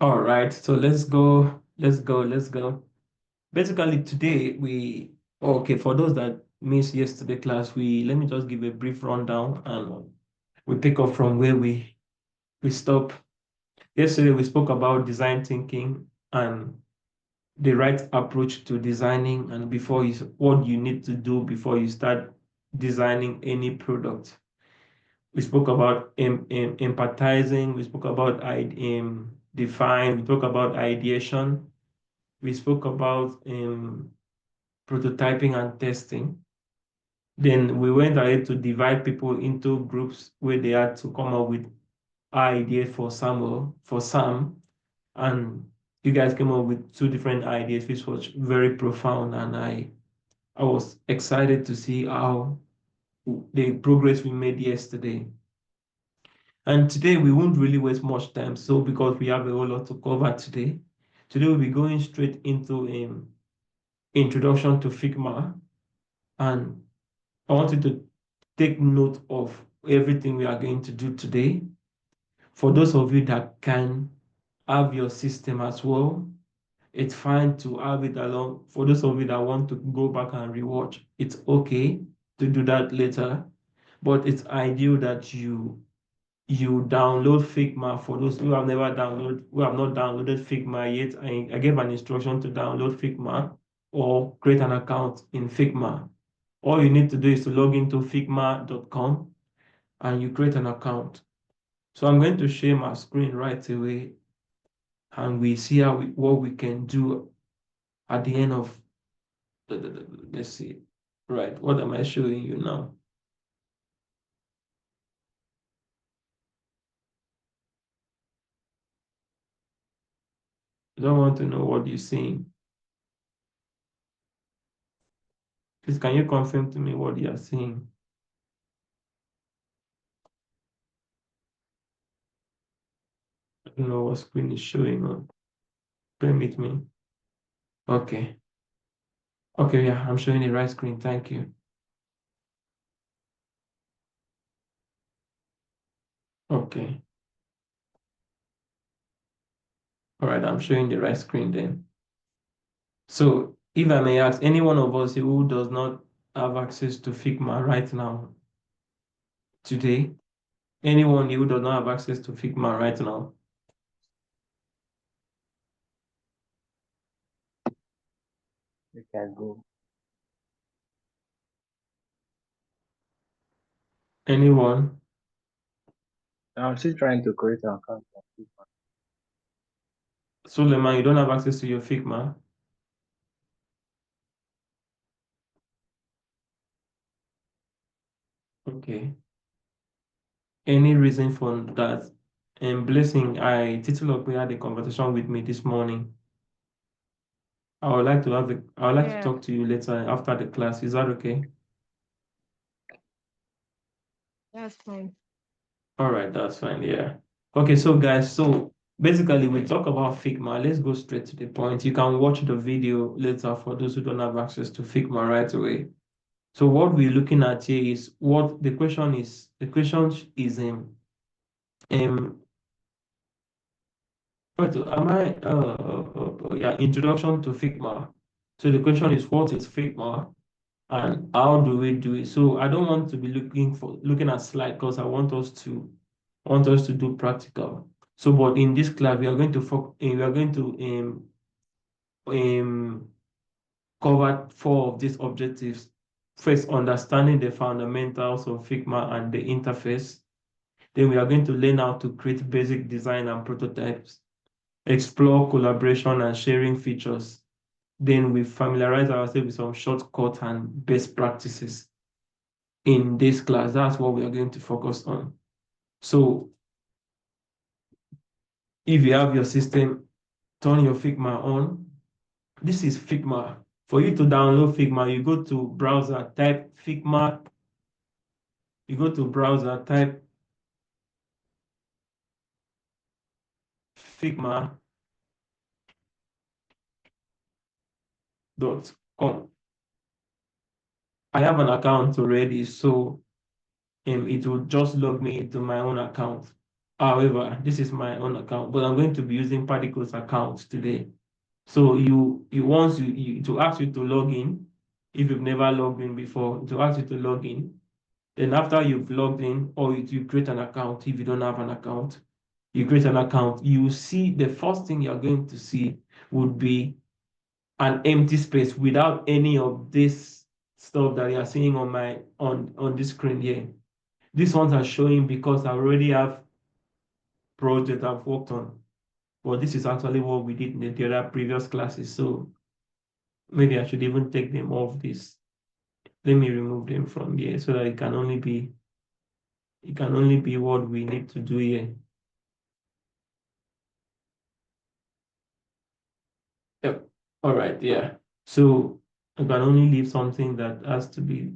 All right, so let's go. Let's go. Let's go. Basically, today okay, for those that missed yesterday class, let me just give a brief rundown and we pick up from where we stop. Yesterday, we spoke about design thinking and the right approach to designing and what you need to do before you start designing any product. We spoke about empathizing, we spoke about define, we spoke about ideation, we spoke about prototyping and testing. Then we went ahead to divide people into groups where they had to come up with ideas for Sam, and you guys came up with two different ideas, which was very profound, and I was excited to see how the progress we made yesterday. And today we won't really waste much time, so because we have a whole lot to cover today. Today we'll be going straight into introduction to Figma, and I want you to take note of everything we are going to do today. For those of you that can have your system as well, it's fine to have it along. For those of you that want to go back and rewatch, it's okay to do that later. But it's ideal that you download Figma. For those who have not downloaded Figma yet, I gave an instruction to download Figma or create an account in Figma. All you need to do is to log into figma.com and you create an account. So I'm going to share my screen right away and we see what we can do at the end of let's see. Right, what am I showing you now? I don't want to know what you're seeing. Please, can you confirm to me what you are seeing? I don't know what screen is showing on. Permit me. Okay. Okay, yeah, I'm showing the right screen. Thank you. Okay. All right, I'm showing the right screen then. So if I may ask, any one of us who does not have access to Figma right now, today, anyone who does not have access to Figma right now, You can go. anyone? I'm still trying to create an account on Figma. Suleiman, you don't have access to your Figma? Okay. Any reason for that? And Blessing, Title of we had a conversation with me this morning. I would like to Yeah, talk to you later after the class. Is that okay? that's fine. All right, that's fine. Yeah. Okay, so guys, so basically we talk about Figma. Let's go straight to the point. You can watch the video later for those who don't have access to Figma right away. So what we're looking at here is what the question is. The question is um am I yeah, introduction to Figma. So the question is what is Figma and how do we do it? So I don't want to be looking at slide because I want us to do practical. So, but in this class, we are going to um, cover four of these objectives. First, understanding the fundamentals of Figma and the interface. Then we are going to learn how to create basic design and prototypes, explore collaboration and sharing features. Then we familiarize ourselves with some shortcuts and best practices in this class. That's what we are going to focus on. So if you have your system, turn your Figma on. This is Figma. For you to download Figma, you go to browser, type Figma. You go to browser, type figma.com. I have an account already, so it will just log me into my own account. However, this is my own account, but I'm going to be using Particle's account today. So you once to ask you to log in, if you've never logged in before, to ask you to log in. Then after you've logged in, or you create an account, if you don't have an account, you create an account, you see the first thing you're going to see would be an empty space without any of this stuff that you're seeing on my on this screen here. These ones are showing because I already have project I've worked on. But this is actually what we did in the other previous classes. So maybe I should even take them off this. Let me remove them from here so that it can only be what we need to do here. Yep. All right, yeah. So I can only leave something that has to be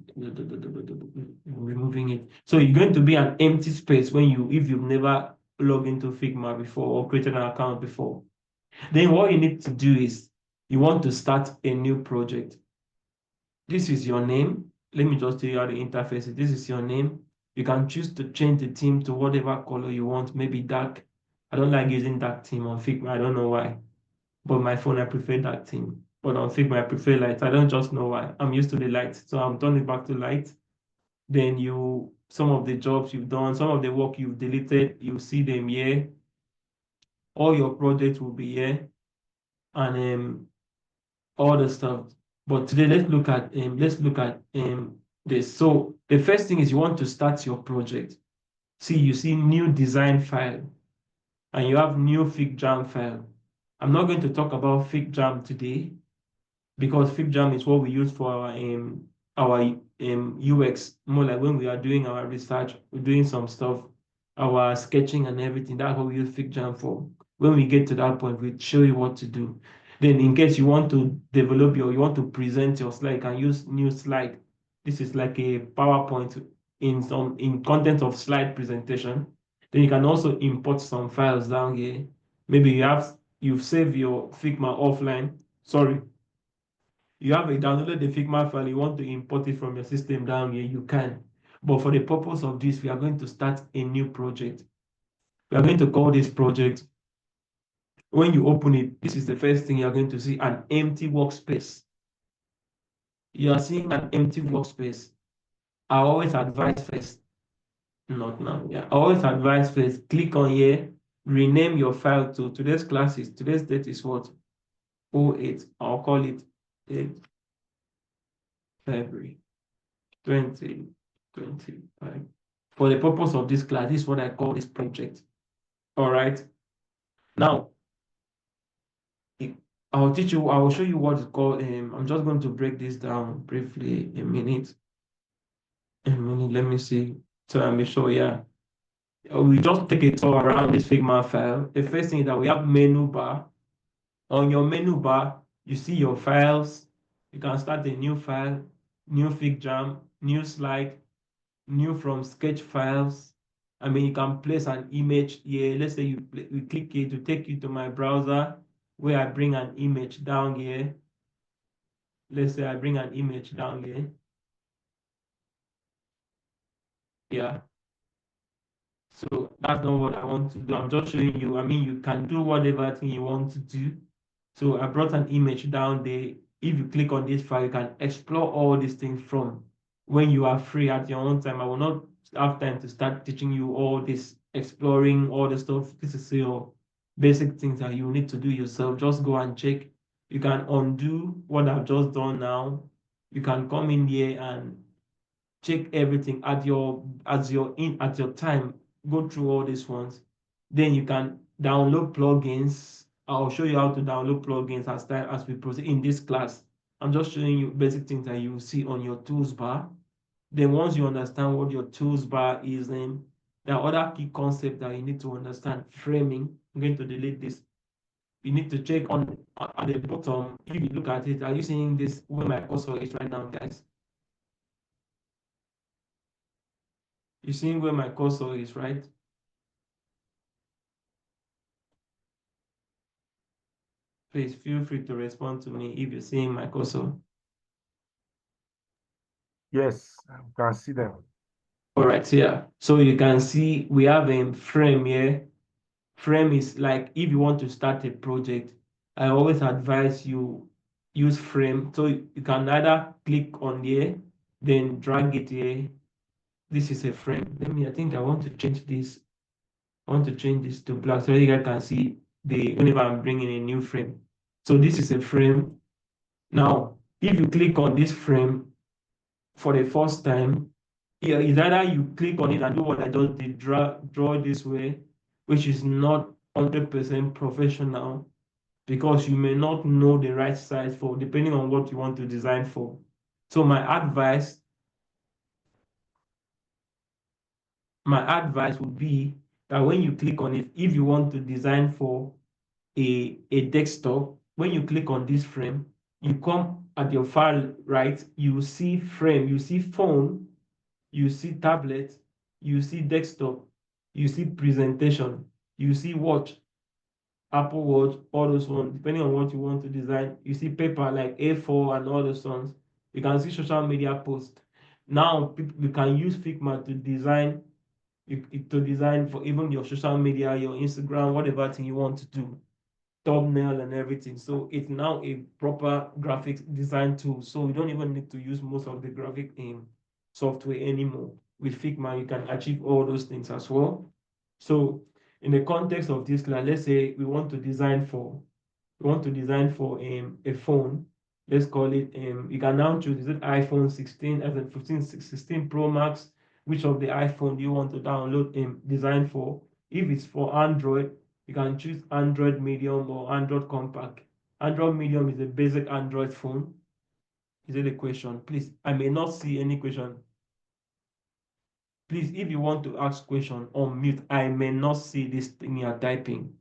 removing it. So you're going to be an empty space when if you've never logged into Figma before or created an account before. Then what you need to do is you want to start a new project. This is your name. Let me just tell you how the interface is. This is your name. You can choose to change the theme to whatever color you want, maybe dark. I don't like using dark theme on Figma. I don't know why. But my phone, I prefer dark theme. But on Figma, I prefer light. I don't just know why. I'm used to the light. So I'm turning back to light. Then some of the jobs you've done, some of the work you've deleted, you see them here. All your projects will be here. And all the stuff. But today let's look at this. So the first thing is you want to start your project. See, you see new design file and you have new FigJam file. I'm not going to talk about FigJam today because FigJam is what we use for our UX, more like when we are doing our research, we're doing some stuff, our sketching and everything. That's what we use FigJam for. When we get to that point, we show you what to do. Then in case you want to you want to present your slide, you can use new slide. This is like a PowerPoint in content of slide presentation. Then you can also import some files down here. Maybe you've saved your Figma offline. Sorry, you have a downloaded the Figma file, you want to import it from your system down here, you can. But for the purpose of this, we are going to start a new project. We are going to call this project. When you open it, this is the first thing you're going to see, an empty workspace. You are seeing an empty workspace. I always advise first, not now, yeah. I always advise first, click on here, rename your file to today's date is what? 08. I'll call it 8 February 2025. For the purpose of this class, this is what I call this project. All right. Now, I will show you what it's called. I'm just going to break this down briefly a minute. Let me see. So I'm sure, yeah. We just take a tour around this Figma file. The first thing is that we have menu bar. On your menu bar, you see your files. You can start a new file, new FigJam, new slide, new from sketch files. I mean, you can place an image here. Let's say we click here to take you to my browser where I bring an image down here. Let's say I bring an image down here. Yeah. So that's not what I want to do. I'm just showing you. I mean, you can do whatever thing you want to do. So I brought an image down there. If you click on this file, you can explore all these things from when you are free at your own time. I will not have time to start teaching you all this, exploring all the stuff. This is your basic things that you need to do yourself. Just go and check. You can undo what I've just done now. You can come in here and check everything at your time. Go through all these ones. Then you can download plugins. I'll show you how to download plugins as we proceed in this class. I'm just showing you basic things that you see on your tools bar. Then once you understand what your tools bar is, then there are other key concepts that you need to understand. Framing. I'm going to delete this. You need to check on at the bottom. If you look at it, are you seeing this where my cursor is right now, guys? You seeing where my cursor is, right? Please feel free to respond to me if you're seeing my cursor. Yes, I can see them. All right, yeah. So you can see we have a frame here. Frame is like if you want to start a project, I always advise you use frame. So you can either click on here, then drag it here. This is a frame. I think I want to change this. I want to change this to black so you guys can see the whenever I'm bringing a new frame. So this is a frame. Now, if you click on this frame for the first time, yeah, it's either you click on it and do what I just did, draw this way, which is not 100% professional because you may not know the right size for depending on what you want to design for. So my advice would be that when you click on it, if you want to design for a desktop, when you click on this frame, you come at your far right, you see frame, you see phone, you see tablet, you see desktop, you see presentation, you see watch, Apple Watch, all those ones, depending on what you want to design. You see paper like A4 and all those ones. You can see social media posts. Now you can use Figma to design for even your social media, your Instagram, whatever thing you want to do, thumbnail and everything. So it's now a proper graphics design tool. So you don't even need to use most of the graphic in software anymore. With Figma, you can achieve all those things as well. So in the context of this class, let's say we want to design for a phone. Let's call it you can now choose, is it iPhone 16, as in 15, 16 Pro Max? Which of the iPhone do you want to download and design for? If it's for Android, you can choose Android Medium or Android Compact. Android Medium is a basic Android phone. Is it a question? Please, I may not see any question. Please, if you want to ask question on mute, I may not see this thing you're typing.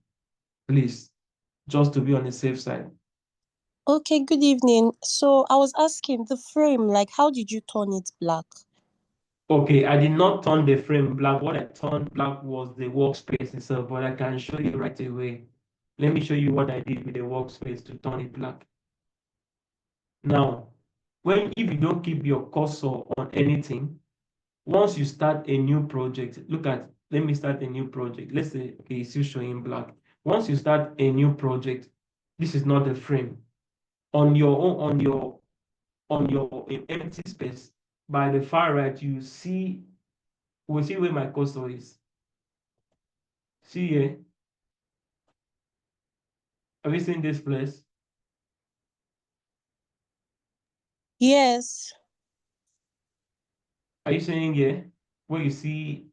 Please, just to be on the safe side. Okay, good evening. So I was asking the frame, like, how did you turn it black? Okay, I did not turn the frame black. What I turned black was the workspace itself, but I can show you right away. Let me show you what I did with the workspace to turn it black. Now, if you don't keep your cursor on anything, once you start a new project, let me start a new project. Let's say, okay, it's still showing black. Once you start a new project, this is not a frame. On your own, on your empty space, by the far right, we'll see where my cursor is. See here. Have you seen this place? Yes. Are you saying here where you see?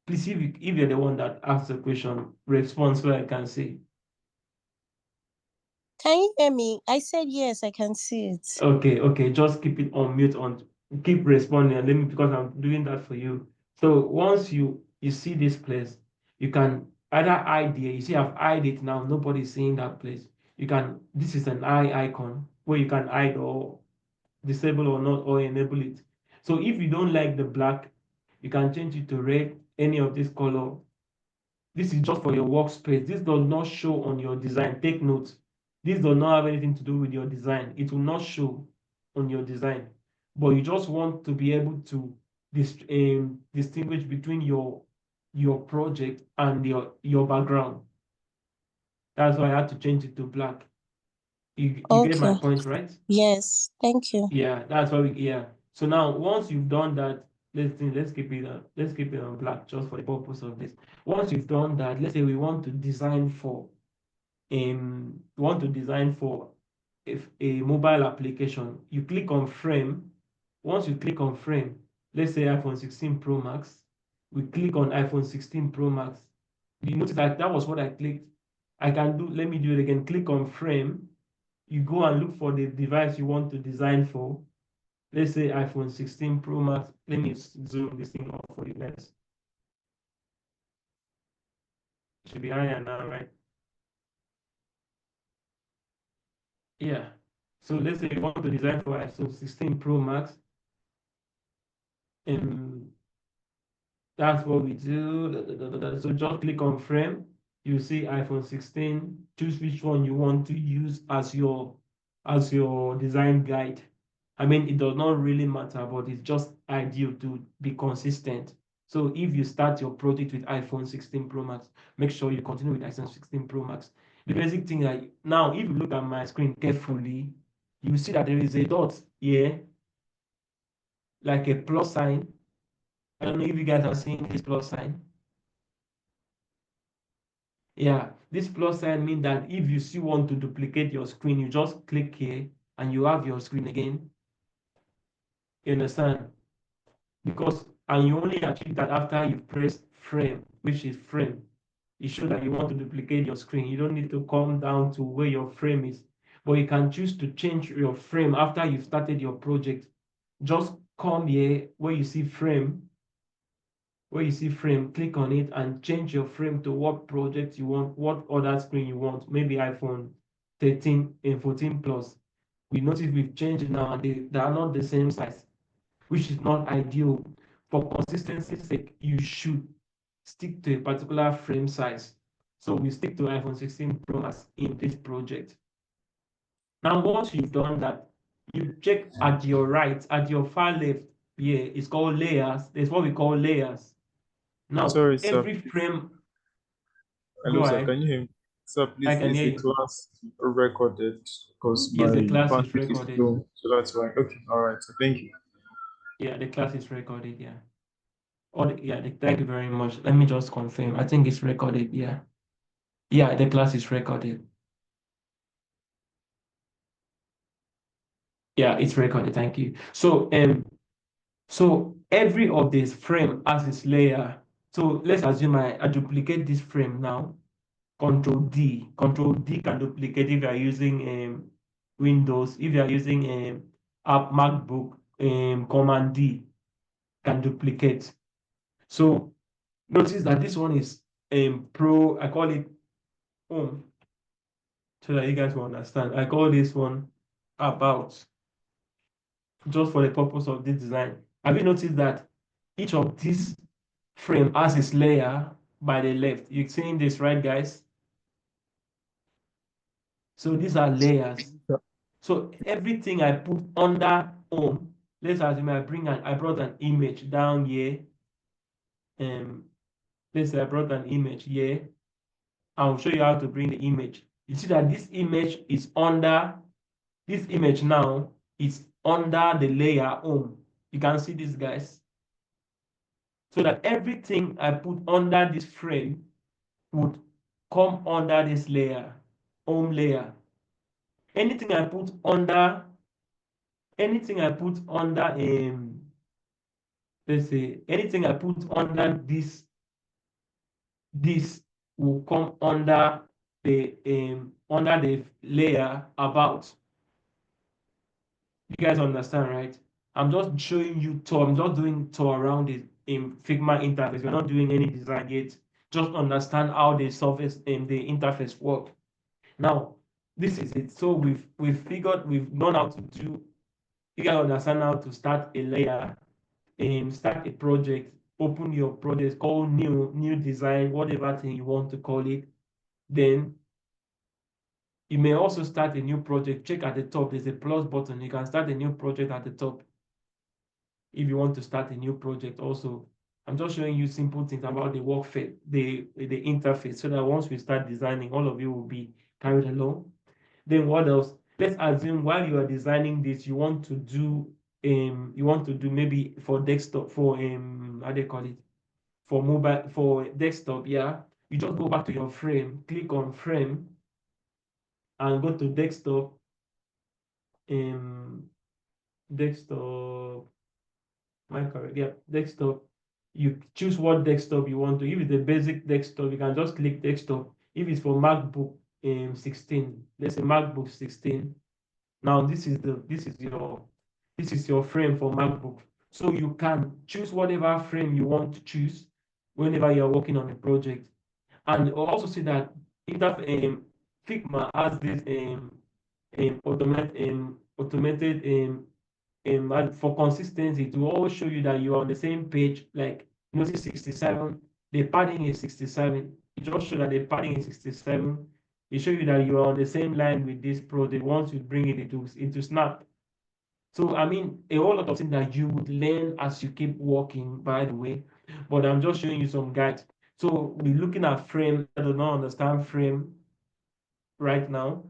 Please, if you're the one that asked the question, respond so I can see. Can you hear me? I said yes, I can see it. Okay. Just keep it on mute keep responding and let me because I'm doing that for you. So once you see this place, you can either hide here. You see, I've hide it now. Nobody's seeing that place. This is an eye icon where you can hide or disable or not or enable it. So if you don't like the black, you can change it to red, any of this color. This is just for your workspace. This does not show on your design. Take note. This does not have anything to do with your design. It will not show on your design. But you just want to be able to distinguish between your project and your background. That's why I had to change it to black. You get my Okay. point, right? Yes, thank you. Yeah, that's why yeah. So now once you've done that, let's keep it on black just for the purpose of this. Once you've done that, let's say we want to design for if a mobile application. You click on frame. Once you click on frame, let's say iPhone 16 Pro Max, we click on iPhone 16 Pro Max. You notice that was what I clicked. Let me do it again. Click on frame. You go and look for the device you want to design for. Let's say iPhone 16 Pro Max. Let me zoom this thing off for you guys. It should be higher now, right? Yeah. So let's say you want to design for iPhone 16 Pro Max. And that's what we do. So just click on frame. You see iPhone 16. Choose which one you want to use as your design guide. I mean, it does not really matter, but it's just ideal to be consistent. So if you start your project with iPhone 16 Pro Max, make sure you continue with iPhone 16 Pro Max. The basic thing that now, if you look at my screen carefully, you see that there is a dot here, like a plus sign. I don't know if you guys are seeing this plus sign. Yeah, this plus sign means that if you still want to duplicate your screen, you just click here and you have your screen again. You understand? And you only achieve that after you press frame, which is frame. It shows that you want to duplicate your screen. You don't need to come down to where your frame is, but you can choose to change your frame after you've started your project. Just come here where you see frame, click on it and change your frame to what project you want, what other screen you want, maybe iPhone 13 and 14 Plus. We notice we've changed it now and they are not the same size, which is not ideal. For consistency's sake, you should stick to a particular frame size. So we stick to iPhone 16 Pro Max in this project. Now, once you've done that, you check at your right, at your far left, here, it's called layers. There's what we call layers. Now, Sorry, sir. every frame, Hello, go sir. ahead. Can you hear me? Sir, I please, can is hear the you. class recorded? Because Yes, my the class is bandwidth is recorded. low, so that's why. Okay, all right. So thank you. Yeah, the class is recorded. Yeah. Thank you very much. Let me just confirm. I think it's recorded. Yeah. Yeah, the class is recorded. Yeah, it's recorded. Thank you. So every of this frame has its layer. So let's assume I duplicate this frame now. Control D. Control D can duplicate if you are using Windows. If you are using app MacBook, Command D can duplicate. So notice that this one is Pro. I call it home so that you guys will understand. I call this one about, just for the purpose of this design. Have you noticed that each of these frame has its layer by the left? You're seeing this, right, guys? So these are layers. So everything I put under home, let's assume I brought an image down here. Let's say I brought an image here. I'll show you how to bring the image. You see that this image is under, this image now is under the layer home. You can see this, guys. So that everything I put under this frame would come under this layer, home layer. Anything I put under, let's say anything I put under this will come under the layer about. You guys understand, right? I'm just showing you tour. I'm just doing tour around it in Figma interface. We're not doing any design yet. Just understand how the surface and the interface work. Now, this is it. So we've known how to do. You guys understand how to start a layer, and start a project, open your project, call new design, whatever thing you want to call it. Then you may also start a new project. Check at the top, there's a plus button. You can start a new project at the top if you want to start a new project also. I'm just showing you simple things about the workflow, the interface, so that once we start designing, all of you will be carried along. Then what else? Let's assume while you are designing this, you want to do maybe for desktop, for how do you call it? For mobile, for desktop, yeah. You just go back to your frame, click on frame, and go to desktop, um desktop, am I correct? Yeah, desktop. You choose what desktop you want to. If it's a basic desktop, you can just click desktop. If it's for MacBook 16, let's say MacBook 16. Now this is your frame for MacBook. So you can choose whatever frame you want to choose whenever you're working on a project. And you also see that Figma has this automated and for consistency to always show you that you're on the same page. Like notice 67, the padding is 67. It just show that the padding is 67. It show you that you are on the same line with this project. Once you bring it into Snap, So, I mean, a whole lot of things that you would learn as you keep walking, by the way. But I'm just showing you some guides. So, we're looking at frame. I do not understand frame right now.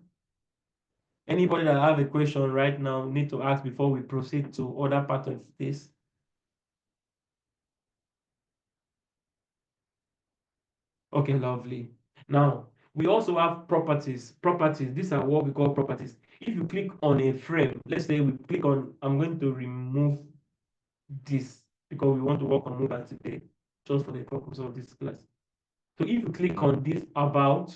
Anybody that have a question right now need to ask before we proceed to other part of this. Okay, lovely. Now, we also have properties. Properties, these are what we call properties. If you click on a frame, let's say we click on, I'm going to remove this because we want to work on mobile today, just for the purpose of this class. So if you click on this about,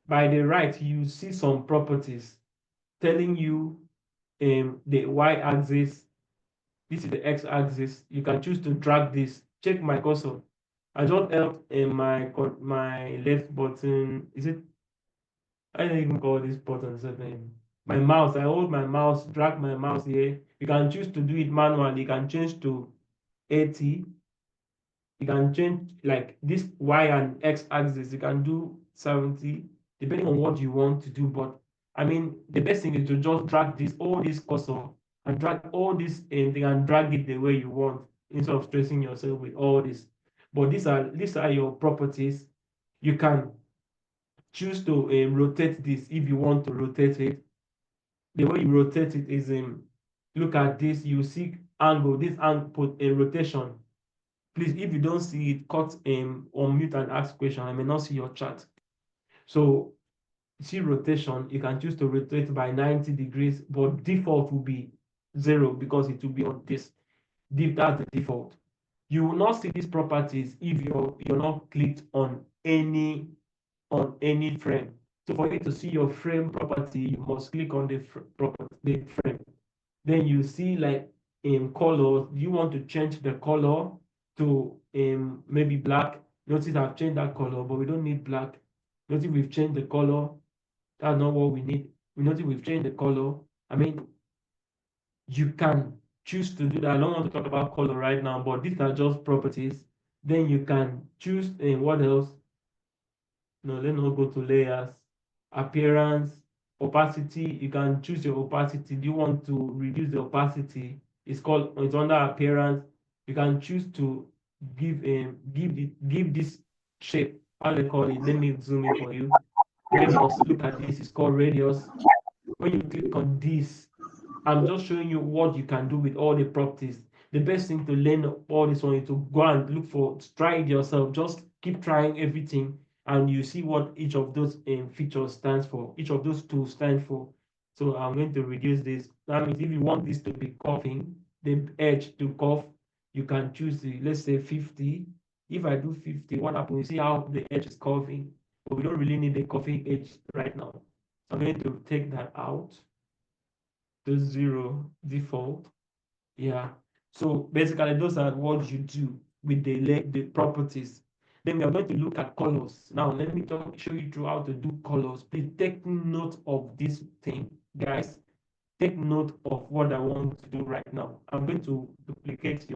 by the right, you see some properties telling you the y-axis, this is the x-axis. You can choose to drag this. Check my cursor. I just held in my left button. Is it? I don't even call this button something. My mouse. I hold my mouse, drag my mouse here. You can choose to do it manually. You can change to 80. You can change like this y and x axis. You can do 70 depending on what you want to do. But I mean, the best thing is to just drag all this cursor and drag all this thing and drag it the way you want instead of stressing yourself with all this. But these are your properties. You can choose to rotate this if you want to rotate it. The way you rotate it is look at this. You see angle. This angle put a rotation. Please, if you don't see it, cut on mute and ask question. I may not see your chat. So see rotation, you can choose to rotate by 90 degrees, but default will be 0 because it will be on this. That's the default. You will not see these properties if you're not clicked on any frame. So for you to see your frame property, you must click on the frame. Then you see like in color, you want to change the color to maybe black. Notice I've changed that color, but we don't need black. Notice we've changed the color. That's not what we need. We notice we've changed the color. I mean, you can choose to do that. I don't want to talk about color right now, but these are just properties. Then you can choose what else? No, let's not go to layers. Appearance, opacity. You can choose your opacity. Do you want to reduce the opacity? It's under appearance. You can choose to give this shape. How they call it? Let me zoom in for you. Radius. Look at this. It's called radius. When you click on this, I'm just showing you what you can do with all the properties. The best thing to learn all this one is to go and look for, try it yourself. Just keep trying everything and you see what each of those features stands for. Each of those tools stand for. So I'm going to reduce this. That means if you want this to be curving, the edge to curve, you can choose the, let's say 50. If I do 50, what happens? You see how the edge is curving, but we don't really need the curving edge right now. So I'm going to take that out to 0 default. Yeah. So basically, those are what you do with the properties. Then we are going to look at colors. Now, let me show you through how to do colors. Please take note of this thing, guys. Take note of what I want to do right now. I'm going to duplicate this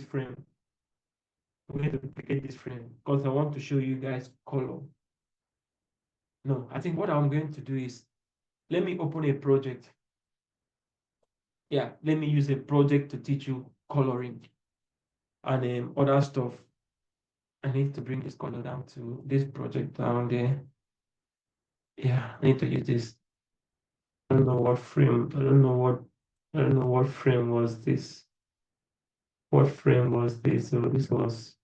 frame. I'm going to duplicate this frame because I want to show you guys color. No, I think what I'm going to do is, let me open a project. Yeah, let me use a project to teach you coloring and other stuff. I need to bring this color down to this project down there. Yeah, I need to use this. I don't know what frame. I don't know what frame was this. What frame was this? So this was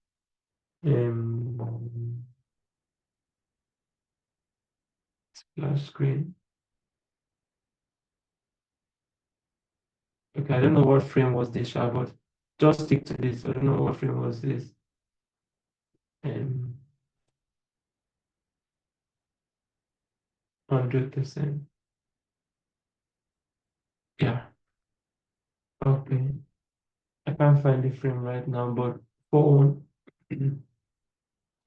splash screen. Okay, I don't know what frame was this, but just stick to this. I don't know what frame was this. 100%. Yeah. Okay. I can't find the frame right now, but 4-1.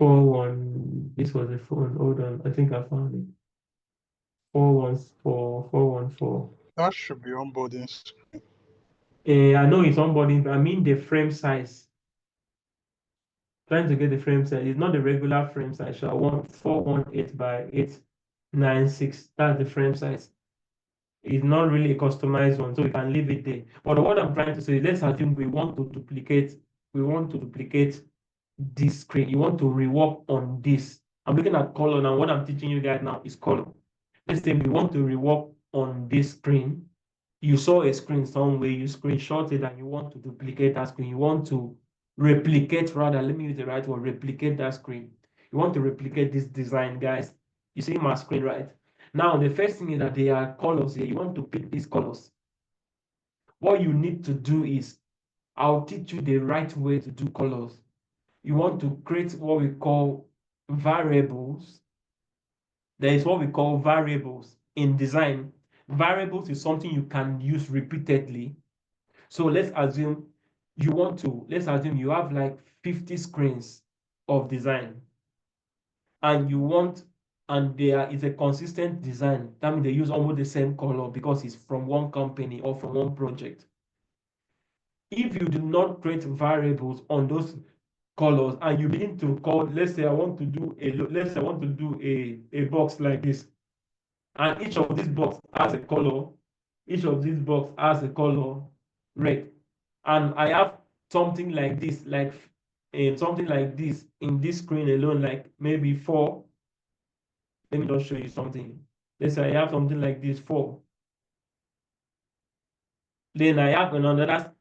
4-1. This was a phone. Hold on. I think I found it. 414. That should be onboarding. I know it's onboarding, but I mean the frame size. Trying to get the frame size. It's not the regular frame size. So I want 418 by 896. That's the frame size. It's not really a customized one, so we can leave it there. But what I'm trying to say, let's assume we want to duplicate this screen. You want to rework on this. I'm looking at color now. What I'm teaching you guys now is color. Let's say we want to rework on this screen. You saw a screen somewhere, you screenshot it, and you want to duplicate that screen. You want to replicate, rather, let me use the right word, replicate that screen. You want to replicate this design, guys. You see my screen, right? Now, the first thing is that there are colors here. You want to pick these colors. What you need to do is, I'll teach you the right way to do colors. You want to create what we call variables. There is what we call variables in design. Variables is something you can use repeatedly. So let's assume let's assume you have like 50 screens of design, and there is a consistent design. That means they use almost the same color because it's from one company or from one project. If you do not create variables on those colors and you begin to call, let's say I want to do a box like this, and each of these box has a color, each of these box has a color red, and I have something like this, something like this in this screen alone, like maybe 4. Let me just show you something. Let's say I have something like this, 4. Then I have another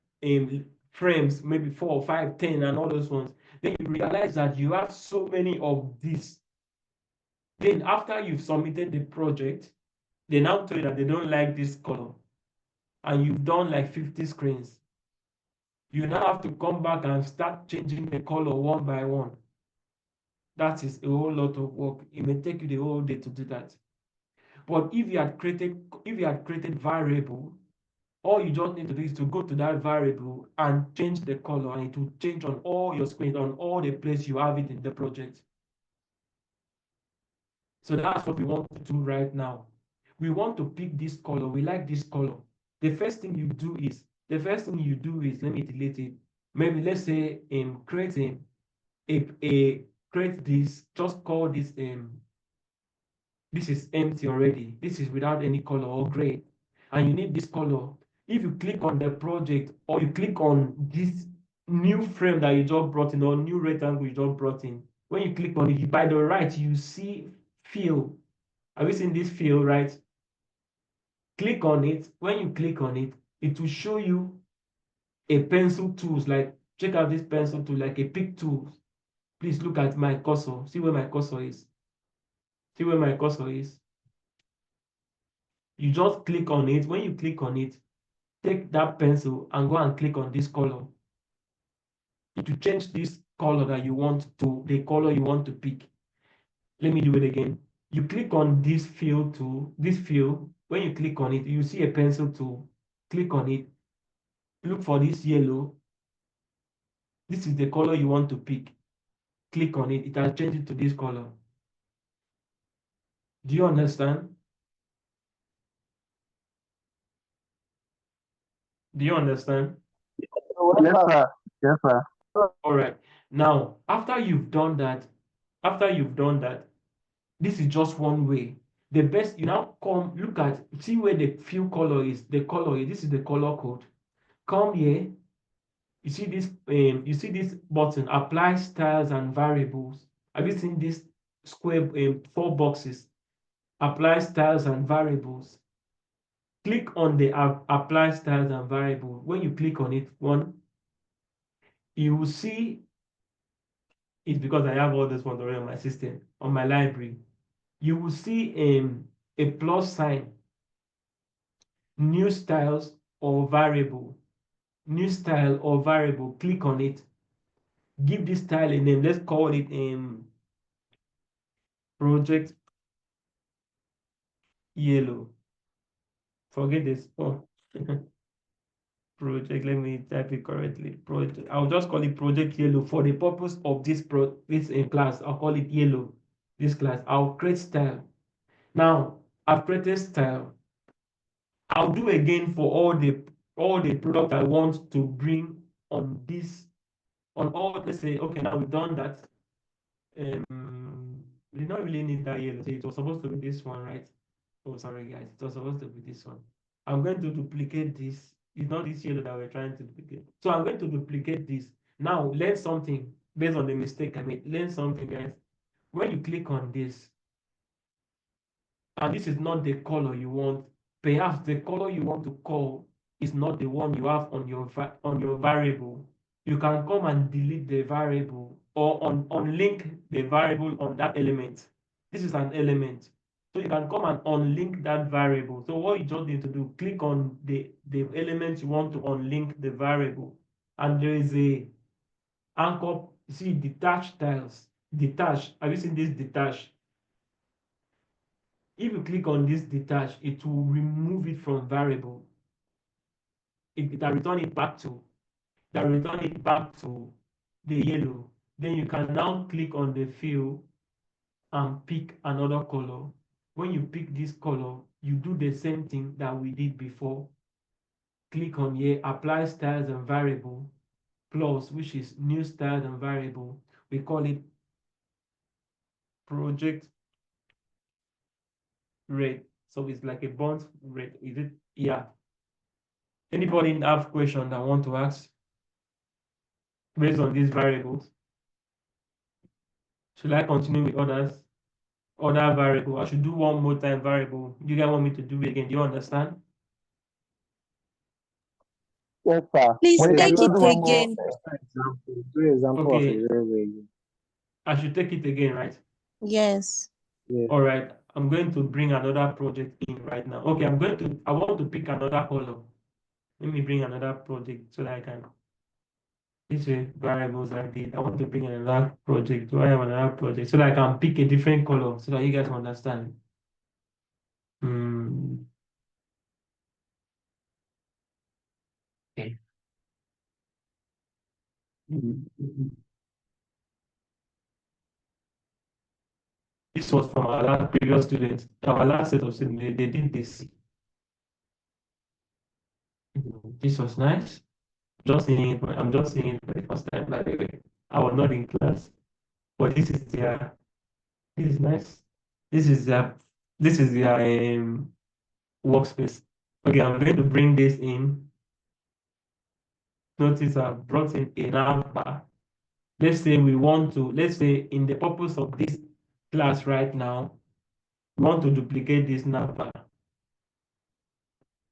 frames, maybe 4, 5, 10, and all those ones. Then you realize that you have so many of these. Then after you've submitted the project, they now tell you that they don't like this color, and you've done like 50 screens. You now have to come back and start changing the color one by one. That is a whole lot of work. It may take you the whole day to do that. But if you had created variable, all you just need to do is to go to that variable and change the color, and it will change on all your screens, on all the places you have it in the project. So that's what we want to do right now. We want to pick this color. We like this color. The first thing you do is, let me delete it. Maybe let's say create create this, just call this this is empty already. This is without any color or gray. And you need this color. If you click on the project, or you click on this new frame that you just brought in, or new rectangle you just brought in, when you click on it, by the right, you see fill. Have you seen this fill, right? Click on it. When you click on it, it will show you a pencil tools. Like, check out this pencil tool, like a pick tool. Please look at my cursor. See where my cursor is. See where my cursor is. You just click on it. When you click on it, take that pencil and go and click on this color. It will change this color that you want to, the color you want to pick. Let me do it again. You click on this fill tool, this fill. When you click on it, you see a pencil tool. Click on it. Look for this yellow. This is the color you want to pick. Click on it. It has changed it to this color. Do you understand? Do you understand? Yes, sir. Yes, sir. All right. Now, after you've done that, this is just one way. The best, you now come look at, see where the fill color is. The color is, this is the color code. Come here. You see this button, apply styles and variables. Have you seen this square 4 boxes? Apply styles and variables. Click on the apply styles and variable. When you click on it, you will see, it's because I have all this one already on my system, on my library. You will see a plus sign, new styles or variable. New style or variable, click on it. Give this style a name. Let's call it project yellow. Forget this. Oh, project. Let me type it correctly. Project. I'll just call it project yellow for the purpose of this in class. I'll call it yellow. This class. I'll create style. Now I've created style. I'll do again for all the product I want to bring on this, on all. Let's say, okay, now we've done that. We did not really need that yellow. So it was supposed to be this one, right? Oh, sorry, guys. It was supposed to be this one. I'm going to duplicate this. It's not this yellow that we're trying to duplicate. So I'm going to duplicate this. Now, learn something based on the mistake I made. Learn something, guys. When you click on this, and this is not the color you want, perhaps the color you want to call is not the one you have on your variable. You can come and delete the variable or unlink the variable on that element. This is an element. So you can come and unlink that variable. So what you just need to do, click on the element you want to unlink the variable. And there is a anchor, see detach tiles. Detach. Have you seen this detach? If you click on this detach, it will remove it from variable. It will return it back to the yellow. Then you can now click on the fill and pick another color. When you pick this color, you do the same thing that we did before. Click on here, apply styles and variable, plus, which is new styles and variable. We call it project red. So it's like a burnt red. Is it? Yeah. Anybody have question that want to ask based on these variables? Should I continue with other variable? I should do one more time variable. You guys want me to do it again? Do you understand? Yes, sir. Please Please take do it one more again. example. Do example of a Okay, railway. I should take it again, right? Yes. Yeah. All right, I'm going to bring another project in right now. Okay, I want to pick another color. Let me bring another project so that I can, this way variables I did. I want to bring another project. Do I have another project so that I can pick a different color so that you guys understand? Okay. This was from our last previous students, our last set of students. They did this. This was nice. I'm just seeing it for the first time, by the way. I was not in class, but this is nice. This is their, this is their workspace. Okay, I'm going to bring this in. Notice I've brought in a nav bar. Let's say in the purpose of this class right now, we want to duplicate this nav bar.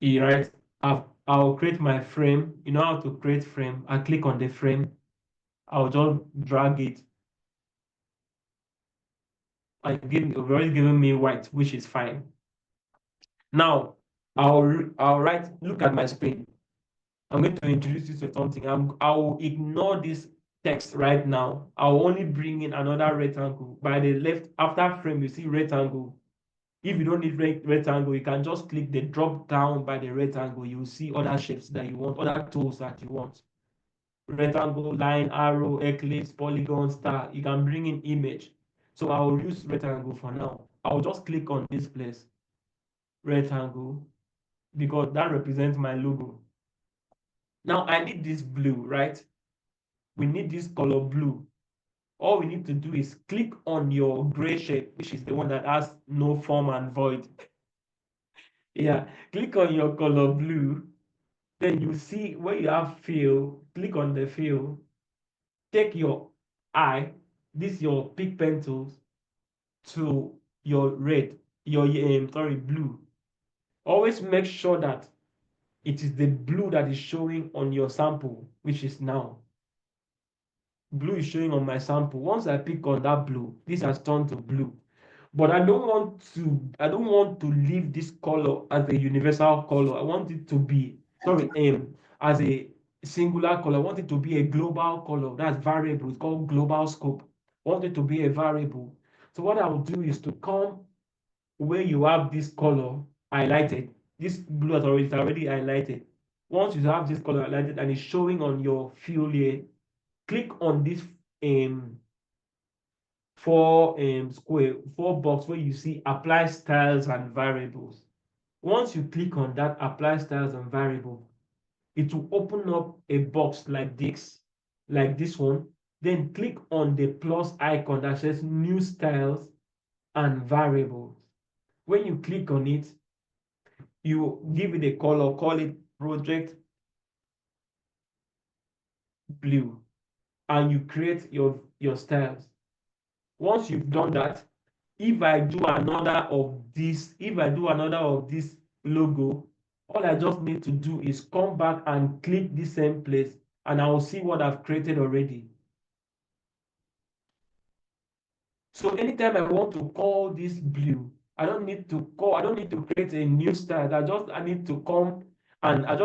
Right? I'll create my frame. You know how to create frame. I click on the frame. I'll just drag it. You've already given me white, which is fine. Now, I'll write, look at my screen. I'm going to introduce you to something. I'll ignore this text right now. I'll only bring in another rectangle. By the left, after frame, you see rectangle. If you don't need rectangle, you can just click the drop down by the rectangle. You'll see other shapes that you want, other tools that you want. Rectangle, line, arrow, eclipse, polygon, star. You can bring in image. So I will use rectangle for now. I'll just click on this place, rectangle, because that represents my logo. Now I need this blue, right? We need this color blue. All we need to do is click on your gray shape, which is the one that has no form and void. Yeah, click on your color blue. Then you see where you have fill, click on the fill. Take your eye, this your pick pen tools, to your red, your blue. Always make sure that it is the blue that is showing on your sample, which is now. Blue is showing on my sample. Once I pick on that blue, this has turned to blue. But I don't want to leave this color as a universal color. I want it to be, sorry, as a singular color. I want it to be a global color. That's variable. It's called global scope. I want it to be a variable. So what I will do is to come where you have this color highlighted. This blue is already highlighted. Once you have this color highlighted and it's showing on your field here, click on this um four box where you see apply styles and variables. Once you click on that apply styles and variable, it will open up a box like this one. Then click on the plus icon that says new styles and variables. When you click on it, you give it a color, call it project blue, and you create your styles. Once you've done that, if I do another of this logo, all I just need to do is come back and click the same place, and I will see what I've created already. So anytime I want to call this blue, I don't need to create a new style. I just need to come and how do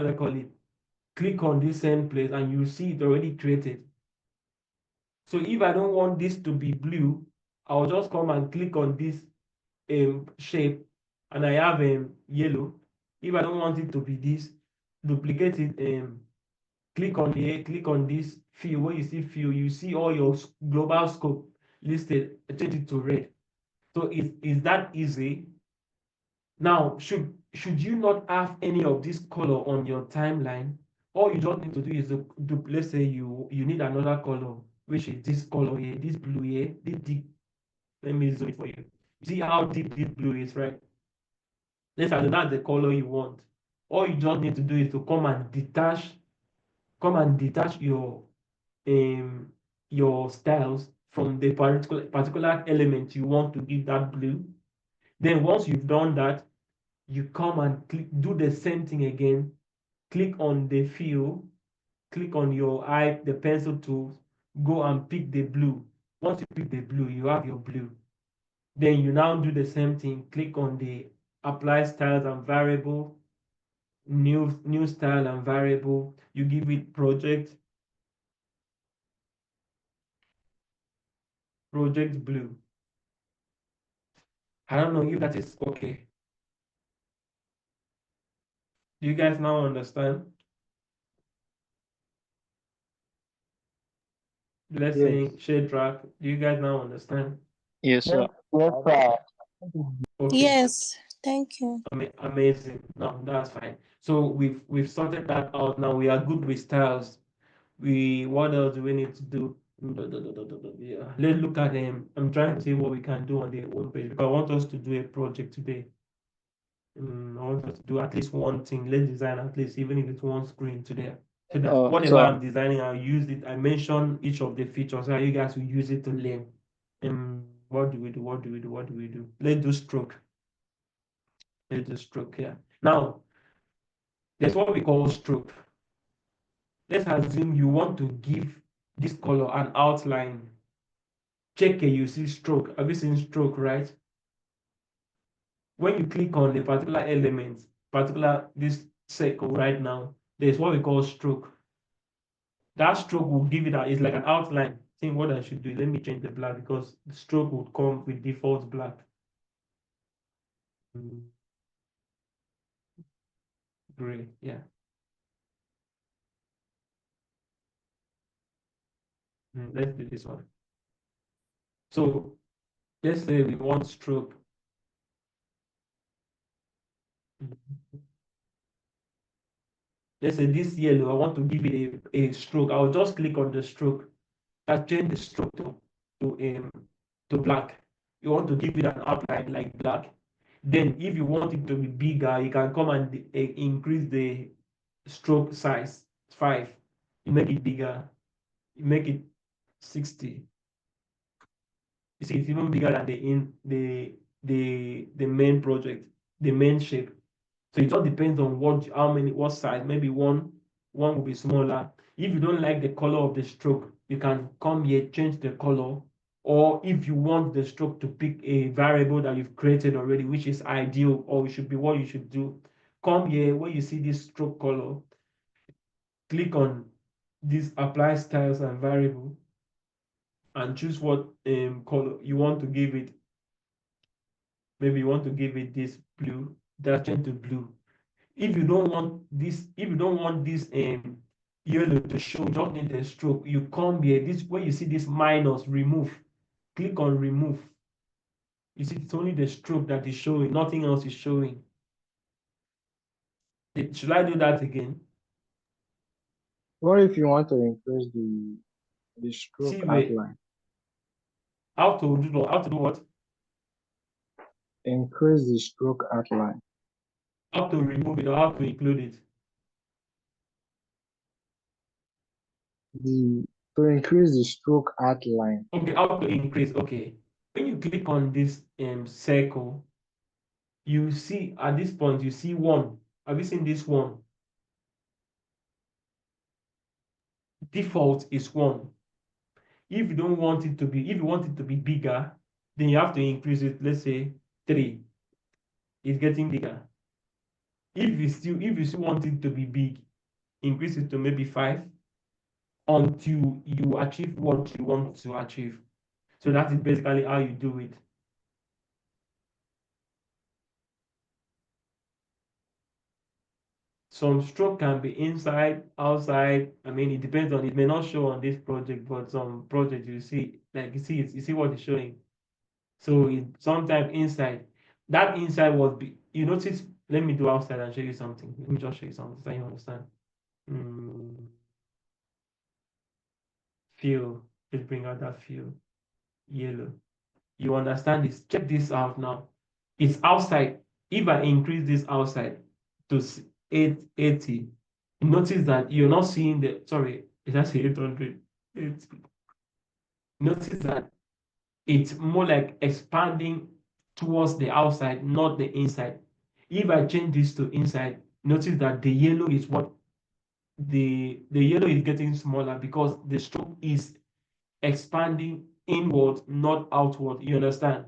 I call it? Click on this same place and you see it already created. So if I don't want this to be blue, I'll just come and click on this shape, and I have yellow. If I don't want it to be this, duplicate it, click on this fill. When you see fill, you see all your global scope listed, change it to red. So is that easy? Now, should you not have any of this color on your timeline, all you just need to do is let's say you need another color, which is this color here, this blue here, this deep. Let me zoom it for you. You see how deep this blue is, right? Let's say that's the color you want. All you just need to do is to come and detach your styles from the particular element you want to give that blue. Then once you've done that, you come and do the same thing again. Click on the fill, click on the pencil tool, go and pick the blue. Once you pick the blue, you have your blue. Then you now do the same thing. Click on the apply styles and variable, new style and variable. You give it project blue. I don't know if that is okay. Do you guys now understand? Let's say Yes. shade track. Do you guys now understand? Yes, sir. Yes, sir. Okay. Yes, thank you. Amazing. No, that's fine. So we've sorted that out. Now we are good with styles. What else do we need to do? Yeah. Let's look at them. I'm trying to see what we can do on the homepage because I want us to do a project today. I want us to do at least one thing. Let's design at least, even if it's one screen today. So that whatever So I'm designing, I'll use it. I mention each of the features so you guys will use it to learn. What do we do? What do we do? What do we do? Let's do stroke. Let's do stroke here. Now, there's what we call stroke. Let's assume you want to give this color an outline. Check it, you see stroke. Have you seen stroke, right? When you click on a particular element, this circle right now, there's what we call stroke. That stroke will give it it's like an outline. Think what I should do. Let me change the black because the stroke would come with default black. Gray, yeah. Let's do this one. So let's say we want stroke. Let's say this yellow, I want to give it a stroke. I'll just click on the stroke. I change the stroke to black. You want to give it an outline like black. Then if you want it to be bigger, you can come and increase the stroke size 5. You make it bigger. You make it 60. You see, it's even bigger than the main project, the main shape. So it all depends on what size. Maybe one will be smaller. If you don't like the color of the stroke, you can come here, change the color. Or if you want the stroke to pick a variable that you've created already, which is ideal, or it should be what you should do, come here where you see this stroke color, click on this apply styles and variable, and choose what color you want to give it. Maybe you want to give it this blue, that change to blue. If you don't want this yellow to show, just need the stroke, you come here, this where you see this minus, remove, click on remove. You see it's only the stroke that is showing, nothing else is showing. Should I do that again? what if you want to increase the The See stroke where outline. how to do what? Increase the stroke outline. How to remove it or how to include it. To increase the stroke outline. Okay, how to increase. Okay. When you click on this circle, you see at this point you see one. Have you seen this one? Default is one. If you don't want it to be, if you want it to be bigger, then you have to increase it. Let's say 3. It's getting bigger. If you still want it to be big, increase it to maybe 5 until you achieve what you want to achieve. So that is basically how you do it. Some stroke can be inside, outside. I mean, it depends on, it may not show on this project, but some project you see, like you see what it's showing. So it sometimes inside. That inside was you notice, let me do outside and show you something. Let me just show you something so you understand. Mm, Feel. Let's bring out that feel. Yellow. You understand this? Check this out now. It's outside. If I increase this outside to 880, notice that you're not seeing the, sorry, it has 800. Notice that it's more like expanding towards the outside, not the inside. If I change this to inside, notice that the yellow is what the yellow is getting smaller because the stroke is expanding inward, not outward. You understand?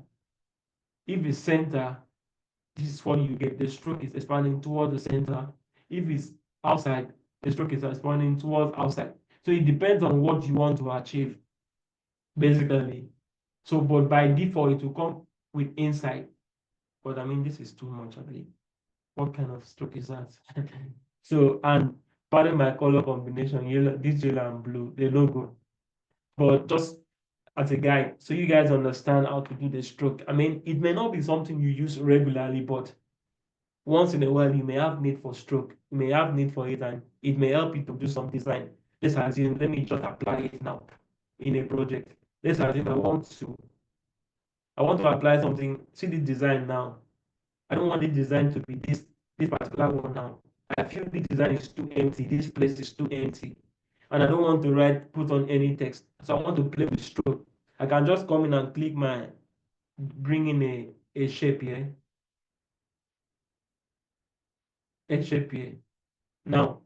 If it's center, this is what you get. The stroke is expanding towards the center. If it's outside, the stroke is expanding towards outside. So it depends on what you want to achieve, basically. So, but by default, it will come with inside. But I mean, this is too much, I believe. What kind of stroke is that? So, and pardon my color combination, yellow, this yellow and blue, the logo. But just as a guide, so you guys understand how to do the stroke. I mean, it may not be something you use regularly, but once in a while, you may have need for stroke. You may have need for it, and it may help you to do some design. Let's assume, let me just apply it now in a project. Let's assume I want to apply something. See the design now. I don't want the design to be this particular one now. I feel the design is too empty. This place is too empty. And I don't want to put on any text. So I want to play with stroke. I can just come in and bring in a shape here. A shape here. Now,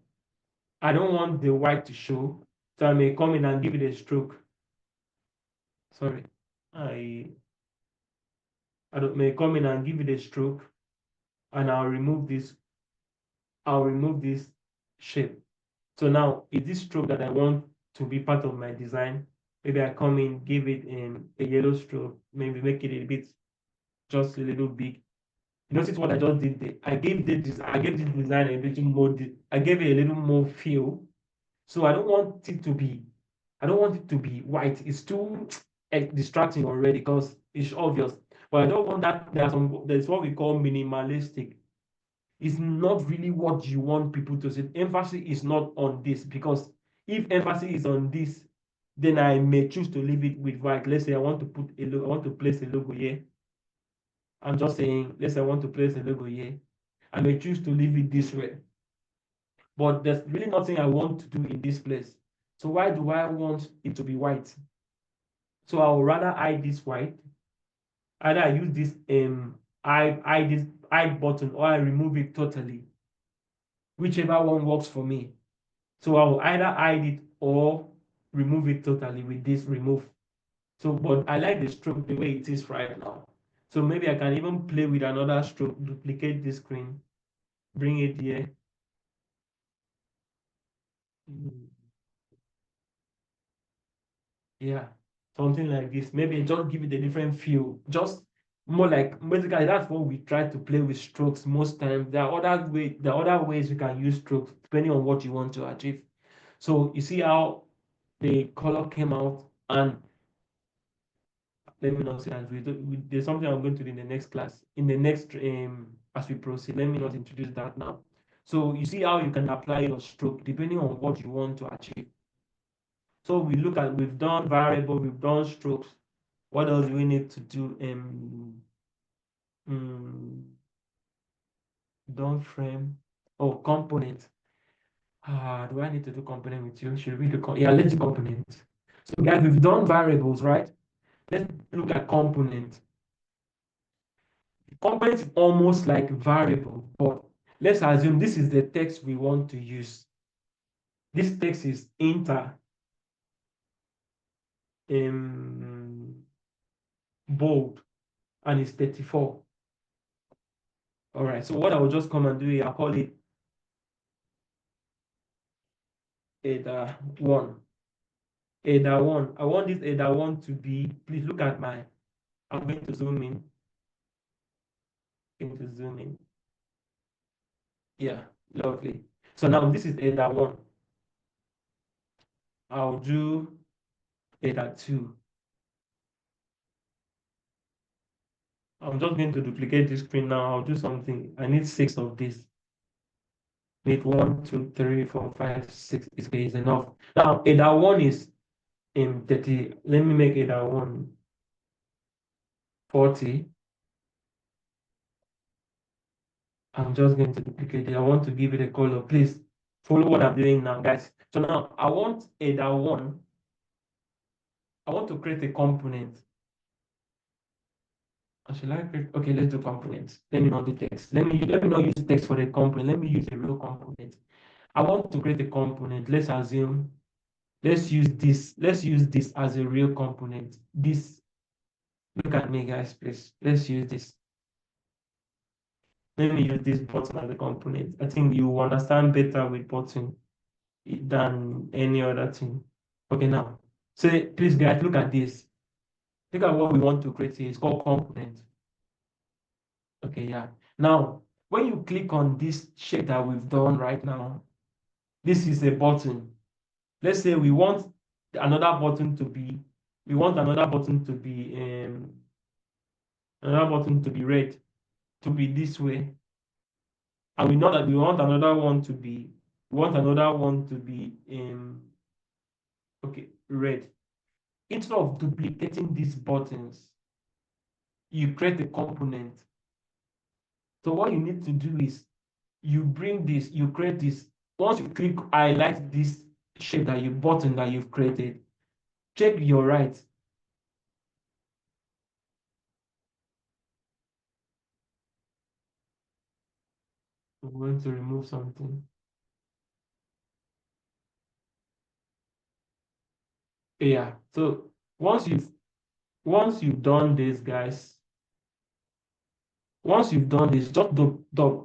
I don't want the white to show. So I may come in and give it a stroke. Sorry. I don't may come in and give it a stroke, and I'll remove this shape. So now is this stroke that I want to be part of my design. Maybe I come in, give it a yellow stroke, maybe make it a bit just a little big. Notice what I just did there. I gave this design a little more. I gave it a little more feel. So I don't want it to be. I don't want it to be white. It's too distracting already because it's obvious. But I don't want that. There's what we call minimalistic. It's not really what you want people to see. Emphasis is not on this because if emphasis is on this, then I may choose to leave it with white. Let's say I want to put a logo, I want to place a logo here. I'm just saying, let's say I want to place a logo here. I may choose to leave it this way. But there's really nothing I want to do in this place. So why do I want it to be white? So I would rather hide this white. Either I use this hide button or I remove it totally. Whichever one works for me. So I will either hide it or remove it totally with this remove. So, but I like the stroke the way it is right now. So maybe I can even play with another stroke, duplicate this screen, bring it here. Yeah, something like this. Maybe just give it a different feel. Just more like basically that's what we try to play with strokes most times. There are other ways you can use strokes depending on what you want to achieve. So you see how the color came out, and let me not say as there's something I'm going to do in the next class. In the next as we proceed, let me not introduce that now. So you see how you can apply your stroke depending on what you want to achieve. So we've done variable, we've done strokes. What else do we need to do? Done frame. Oh, component. Do I need to do component with you? Should we do yeah, let's do component. So guys, we've done variables, right? Let's look at component. Component is almost like variable, but let's assume this is the text we want to use. This text is enter bold and it's 34. All right, so what I will just come and do here, I'll call it header one. Header one. I want this header one to be, please look at my, I'm going to zoom in. Yeah, lovely. So now this is header one. I'll do header two. I'm just going to duplicate this screen now. I'll do something. I need 6 of this. Need 1, 2, 3, 4, 5, 6. Is enough. Now, header one is in 30. Let me make header one 40. I'm just going to duplicate it. I want to give it a color. Please follow what I'm doing now, guys. So now I want header one. I want to create a component. Should I create? Okay, let's do components. Let me not do text. Let me not use text for the component. Let me use a real component. I want to create a component. Let's assume. Let's use this. Let's use this as a real component. This. Look at me, guys, please. Let's use this. Let me use this button as a component. I think you will understand better with button than any other thing. Okay, now. So please, guys, look at this. Look at what we want to create here. It's called component. Okay, yeah. Now, when you click on this shape that we've done right now, this is a button. Let's say we want another button to be, red, to be this way. And we know that we want another one to be, okay, red. Instead of duplicating these buttons, you create a component. So what you need to do is you bring this, you create this. Once you click highlight this shape that you've created, check your right. I'm going to remove something. Yeah. So once you've done this, guys, just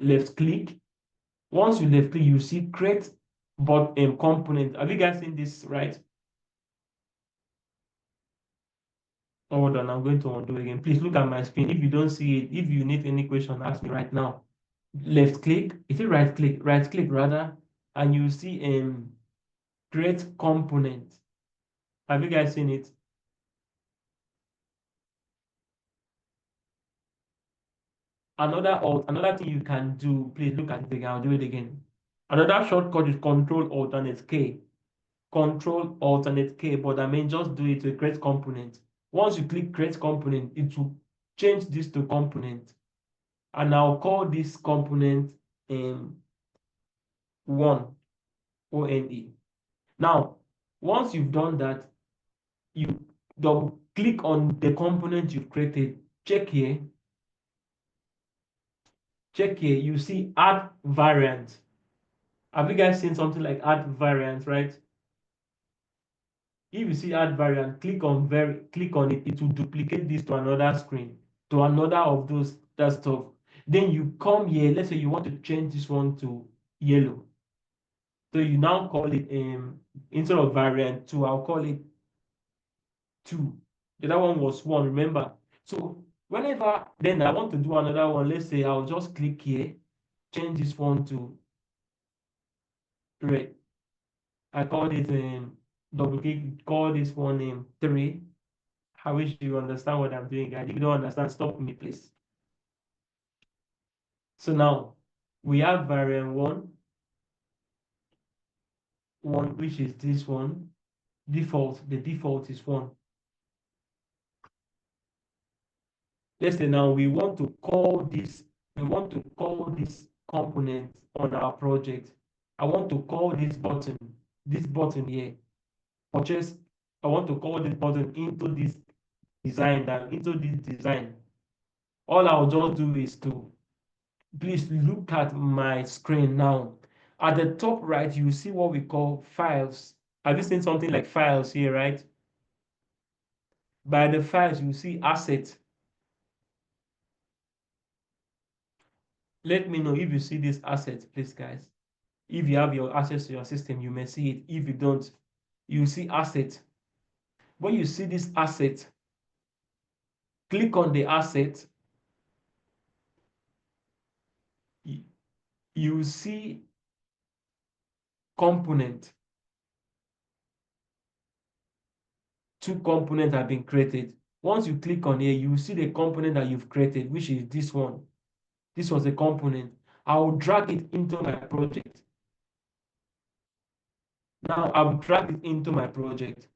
left click. Once you left click, you see create but component. Have you guys seen this, right? Hold on, I'm going to undo again. Please look at my screen. If you don't see it, if you need any question, ask me right now. Left click, is it right click? Right click rather, and you see create component. Have you guys seen it? Another thing you can do, please look at it again. I'll do it again. Another shortcut is Control Alternate K. Control Alternate K, but I mean just do it to create component. Once you click create component, it will change this to component. And I'll call this component one, O-N-E. Now, once you've done that, you double click on the component you've created. Check here. You see add variant. Have you guys seen something like add variant, right? If you see add variant, click on it. It will duplicate this to another screen, to another of that stuff. Then you come here. Let's say you want to change this one to yellow. So you now call it instead of variant 2, I'll call it 2. The other one was 1, remember? So whenever then I want to do another one, let's say I'll just click here, change this one to red. I call it double click, call this one 3. I wish you understand what I'm doing, guys. If you don't understand, stop me, please. So now we have variant 1, which is this one. the default is 1. Let's say now we want to call this component on our project. I want to call this button here, purchase. I want to call this button into this design. All I'll just do is to, please look at my screen now. At the top right, you see what we call files. Have you seen something like files here, right? By the files, you see assets. Let me know if you see this asset, please, guys. If you have your access to your system, you may see it. If you don't, you see asset. When you see this asset, click on the asset. You see component. 2 components have been created. Once you click on here, you see the component that you've created, which is this one. This was a component. I will drag it into my project. Now I've dragged it into my project.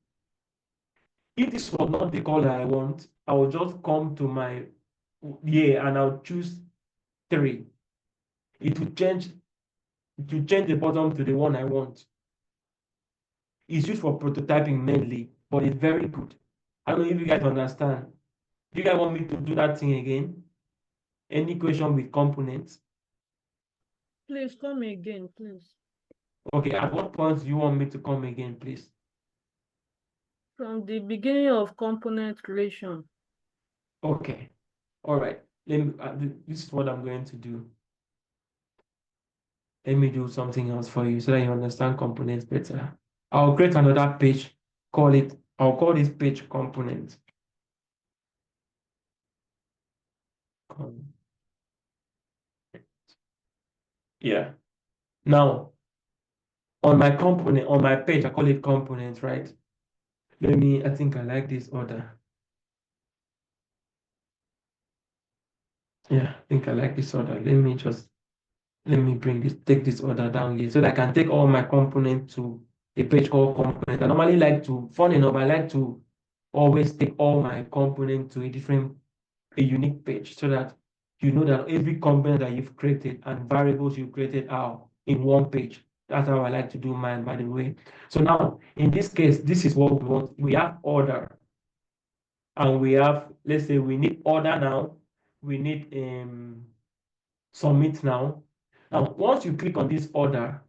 If this was not the color I want, I will just come to my here and I'll choose 3. It will change the bottom to the one I want. It's used for prototyping mainly, but it's very good. I don't know if you guys understand. Do you guys want me to do that thing again? Any question with components? Please come again, please. Okay, at what point do you want me to come again, please? From the beginning of component creation. Okay, all right. Let me, this is what I'm going to do. Let me do something else for you so that you understand components better. I'll create another page. I'll call this page component. Yeah. Now, on my page, I call it component, right? I think I like this order. Yeah, I think I like this order. Let me take this order down here so that I can take all my components to a page called component. I normally like to, fun enough, I like to always take all my components to a unique page so that you know that every component that you've created and variables you created are in one page. That's how I like to do mine, by the way. So now, in this case, this is what we want. We have order. And we have, let's say we need order now. We need submit now. Now, once you click on this order,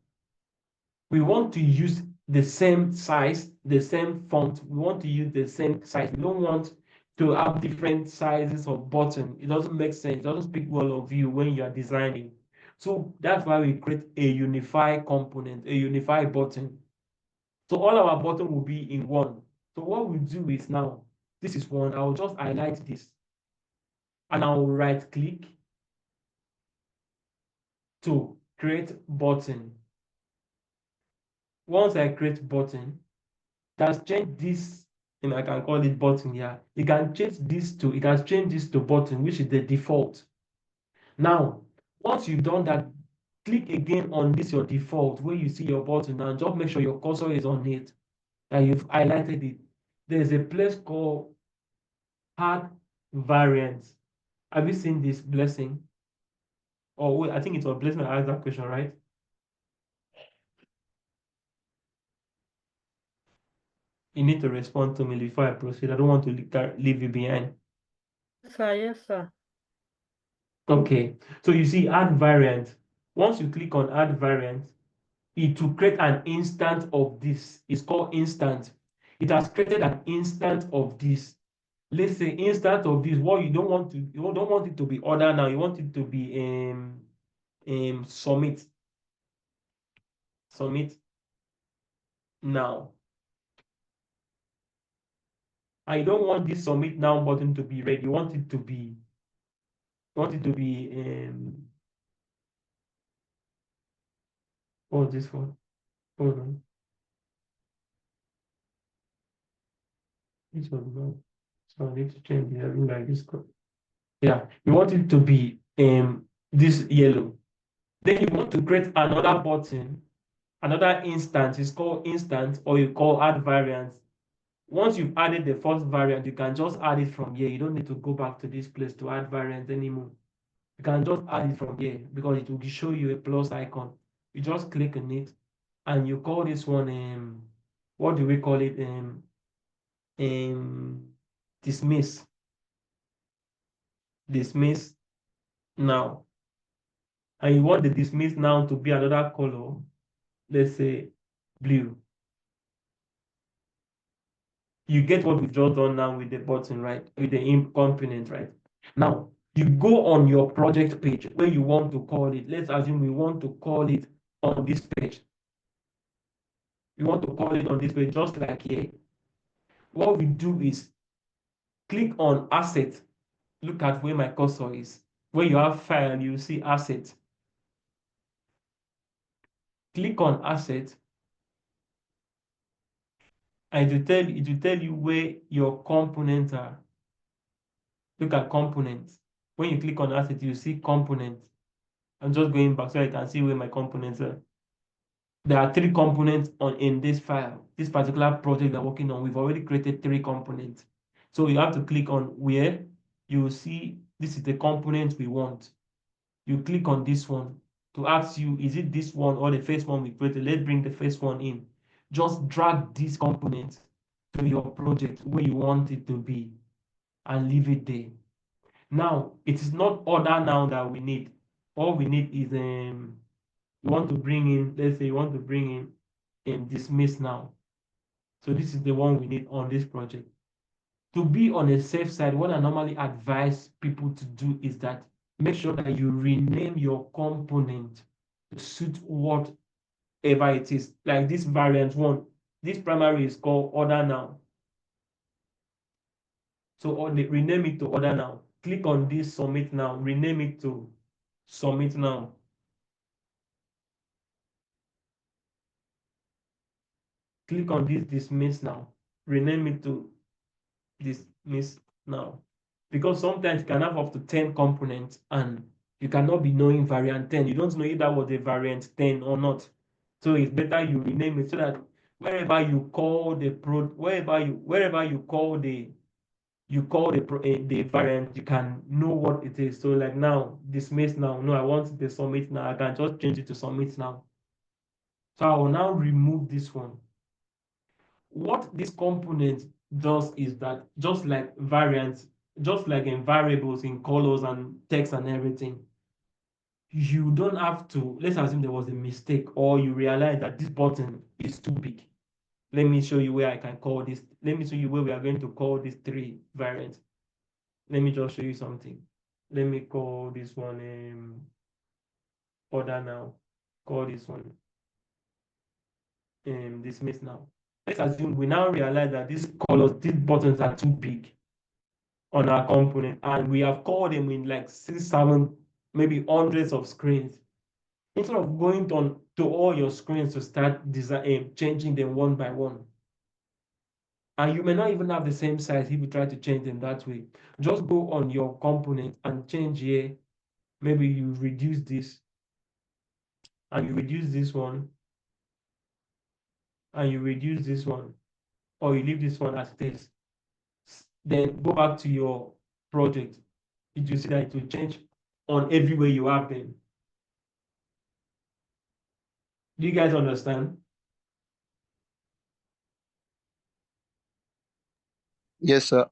we want to use the same size, the same font. We want to use the same size. We don't want to have different sizes of button. It doesn't make sense. It doesn't speak well of you when you are designing. So that's why we create a unified component, a unified button. So all our button will be in one. So what we do is now, this is one. I'll just highlight this and I'll right click to create button. Once I create button, that's changed this, and I can call it button here. It has changed this to button, which is the default. Now, once you've done that, click again on this your default where you see your button and just make sure your cursor is on it, that you've highlighted it. There's a place called add variants. Have you seen this blessing? Oh, wait, I think it was blessing I asked that question, right? You need to respond to me before I proceed. I don't want to leave you behind. Sir, yes, sir. Okay, so you see add variant. Once you click on add variant, it will create an instance of this. It's called instance. It has created an instance of this. Let's say instance of this. What you don't want it to be order now. You want it to be submit. Submit now. I don't want this submit now button to be red. You want it to be what is this one? Hold on. This one no. So I need to change the heading like this. Yeah, you want it to be this yellow. Then you want to create another button Another instance is called instance, or you call add variants. Once you've added the first variant, you can just add it from here. You don't need to go back to this place to add variants anymore. You can just add it from here because it will show you a plus icon. You just click on it and you call this one what do we call it? Dismiss. Dismiss now. And you want the dismiss now to be another color, let's say blue. You get what we've just done now with the button, right? With the imp component, right? Now, you go on your project page where you want to call it. Let's assume we want to call it on this page. You want to call it on this page, just like here. What we do is click on asset. Look at where my cursor is. Where you have file, you see asset. Click on asset. And it will tell you where your components are. Look at components. When you click on asset, you see components. I'm just going back so I can see where my components are. There are 3 components in this file. This particular project we're working on, we've already created 3 components. So you have to click on where you will see this is the component we want. You click on this one to ask you, is it this one or the first one we created? Let's bring the first one in. Just drag this component to your project where you want it to be and leave it there. Now, it is not order now that we need. All we need is you want to bring in, let's say you want to bring in dismiss now. So this is the one we need on this project. To be on a safe side, what I normally advise people to do is that make sure that you rename your component to suit whatever it is. Like this variant one, this primary is called order now. So rename it to order now. Click on this submit now, rename it to submit now. Click on this dismiss now, rename it to dismiss now. Because sometimes you can have up to 10 components and you cannot be knowing variant 10. You don't know if that was a variant 10 or not. So it's better you rename it so that wherever you call the the variant, you can know what it is. So like now, dismiss now. No, I want the submit now. I can just change it to submit now. So I will now remove this one. What this component does is that just like variants, just like in variables in colors and text and everything, you don't have to, let's assume there was a mistake or you realize that this button is too big. Let me show you where I can call this. Let me show you where we are going to call these 3 variants. Let me just show you something. Let me call this one order now. Call this one dismiss now. Let's assume we now realize that these buttons are too big on our component, and we have called them in like 6, 7, maybe hundreds of screens. Instead of going to all your screens to start changing them one by one, and you may not even have the same size if you try to change them that way. Just go on your component and change here. Maybe you reduce this, and you reduce this one, and you reduce this one, or you leave this one as it is. Then go back to your project. You see that it will change on everywhere you have them. Do you guys understand? Yes, sir.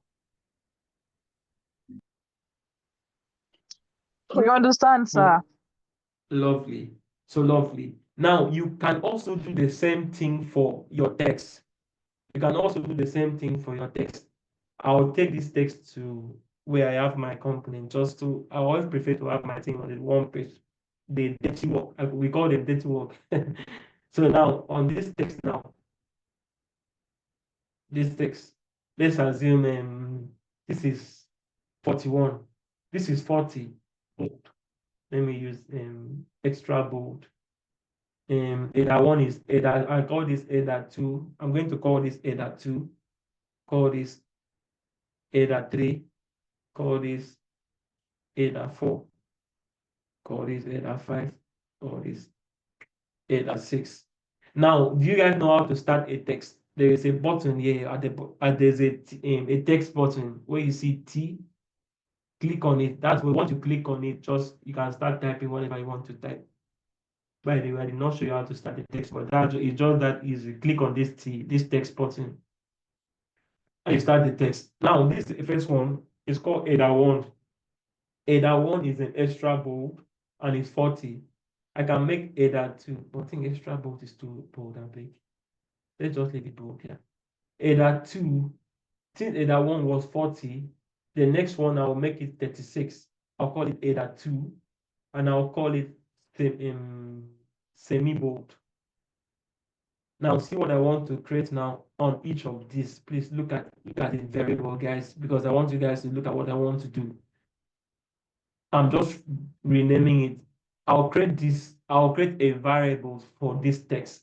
We understand, sir. Lovely. So lovely. Now you can also do the same thing for your text. You can also do the same thing for your text. I'll take this text to where I have my component I always prefer to have my thing on the one page. The dirty work, we call it dirty work. So now on this text now, this text, let's assume this is 41. This is 40. Let me use extra bold. Header 1 is header. I call this header 2. I'm going to call this header 2. Call this header 3. Call this header 4. Call this header 5. Call this header 6. Now, do you guys know how to start a text? There is a button here there's a text button where you see T. Click on it. That's where once you click on it, just you can start typing whatever you want to type. By the way, I did not show you how to start a text, but it's just that easy. Click on this text button, and you start the text. Now, this first one is called header one. Header one is an extra bold and it's 40. I can make header two, but I think extra bold is too bold and big. Let's just leave it bold here. Header two, since header one was 40, the next one I'll make it 36. I'll call it header two, and I'll call it semi-bold. Now see what I want to create now on each of these. Please look at it very well, guys, because I want you guys to look at what I want to do. I'm just renaming it. I'll create a variable for this text.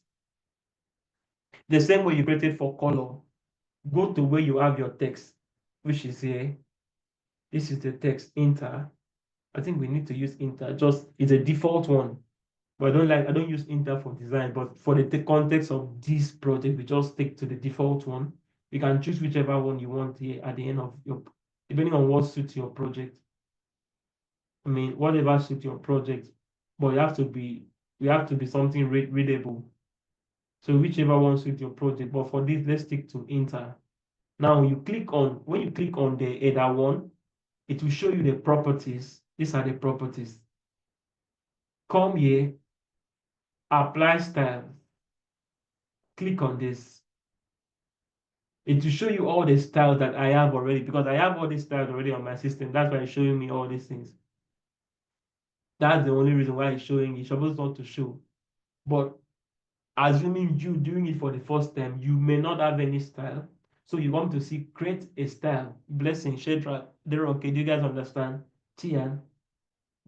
The same way you created for color. Go to where you have your text, which is here. This is the text, inter. I think we need to use inter. It's a default one. But I don't use inter for design, but for the context of this project, we just stick to the default one. You can choose whichever one you want here at the end of depending on what suits your project. I mean, whatever suits your project, but we have to be something readable. So whichever one suits your project, but for this, let's stick to inter. Now when you click on the header one, it will show you the properties. These are the properties. Come here, apply styles. Click on this. It will show you all the styles that I have already, because I have all these styles already on my system. That's why it's showing me all these things. That's the only reason why it's showing. It's supposed not to show. But assuming you doing it for the first time, you may not have any style. So you want to see create a style. Blessing, Shedra, they're okay. Do you guys understand? Tian,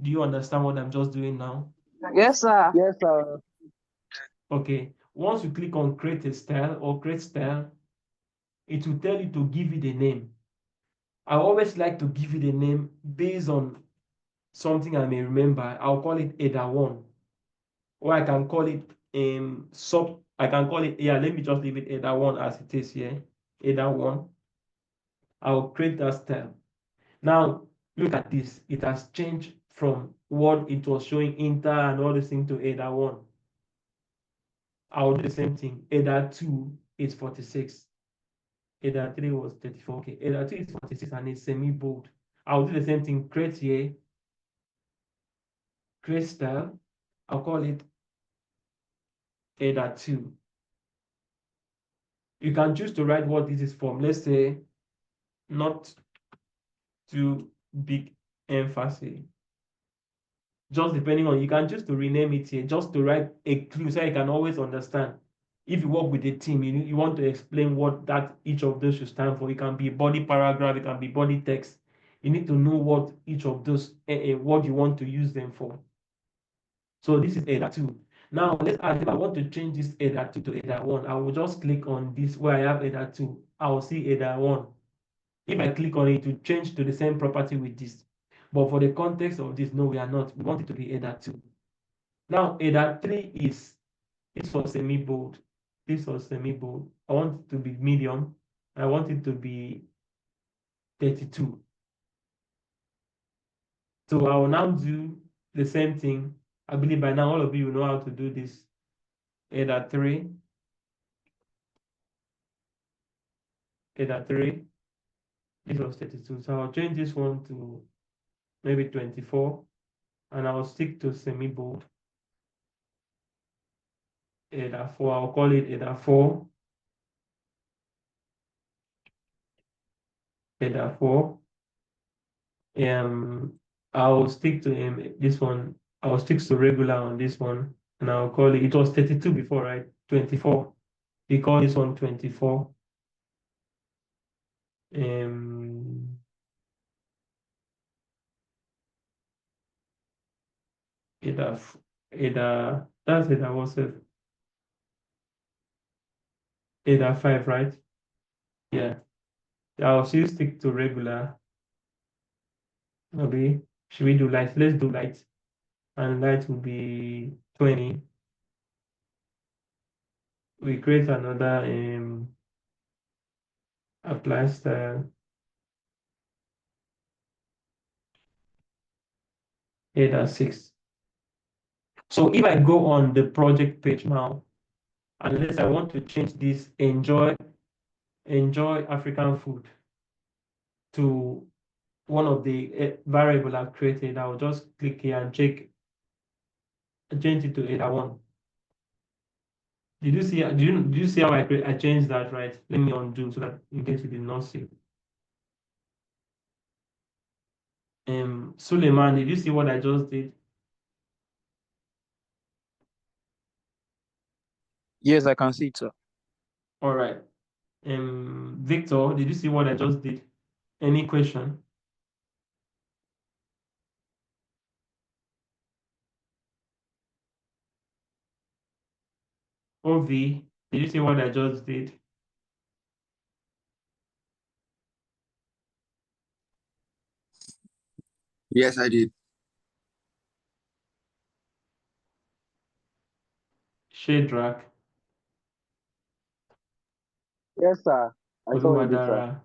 do you understand what I'm just doing now? Yes, sir. Yes, sir. Okay. Once you click on create a style or create style, it will tell you to give it a name. I always like to give it a name based on something I may remember. I'll call it header one, or I can call it yeah, let me just leave it header one as it is here. Header one. I'll create that style. Now look at this. It has changed from what it was showing inter and all this thing to header one. I'll do the same thing. Header two is 46. Header three was 34. Okay, header two is 46 and it's semi-bold. I'll do the same thing. Create here. Create style. I'll call it header two. You can choose to write what this is from. Let's say not too big emphasis. Just depending on, you can choose to rename it here, just to write a clue so you can always understand. If you work with a team, you want to explain what each of those should stand for. It can be body paragraph, it can be body text. You need to know what each of those, what you want to use them for. So this is header two. Now let's add, if I want to change this header two to header one, I will just click on this where I have header two. I will see header one. If I click on it, to change to the same property with this. But for the context of this, no, we are not. We want it to be header two. Now header three is this was semi-bold. This was semi-bold. I want it to be medium. I want it to be 32. So I will now do the same thing. I believe by now all of you know how to do this. Header three. Header three. This was 32. So I'll change this one to maybe 24. And I'll stick to semi-bold. Header four. I'll call it header four. Header four. I'll stick to this one. I'll stick to regular on this one, and I'll call it. It was 32 before, right? 24. We call this one 24. Header, that's header what's it? Header 5, right? Yeah. I'll still stick to regular. Maybe should we do light? Let's do light, and light will be 20. we create another apply style header 6. So if I go on the project page now, unless I want to change this enjoy African food to one of the variable I've created, I'll just click here and change it to header 1. Did you see? Did you see how I changed that, right? Let me undo so that in case you did not see. Suleiman, did you see what I just did? Yes, I can see it, sir. All right. Victor, did you see what I just did? Any question? OV, did you see what I just did? Yes, I did. Shadrach, Yes, sir. I saw it, sir. Oluwadara.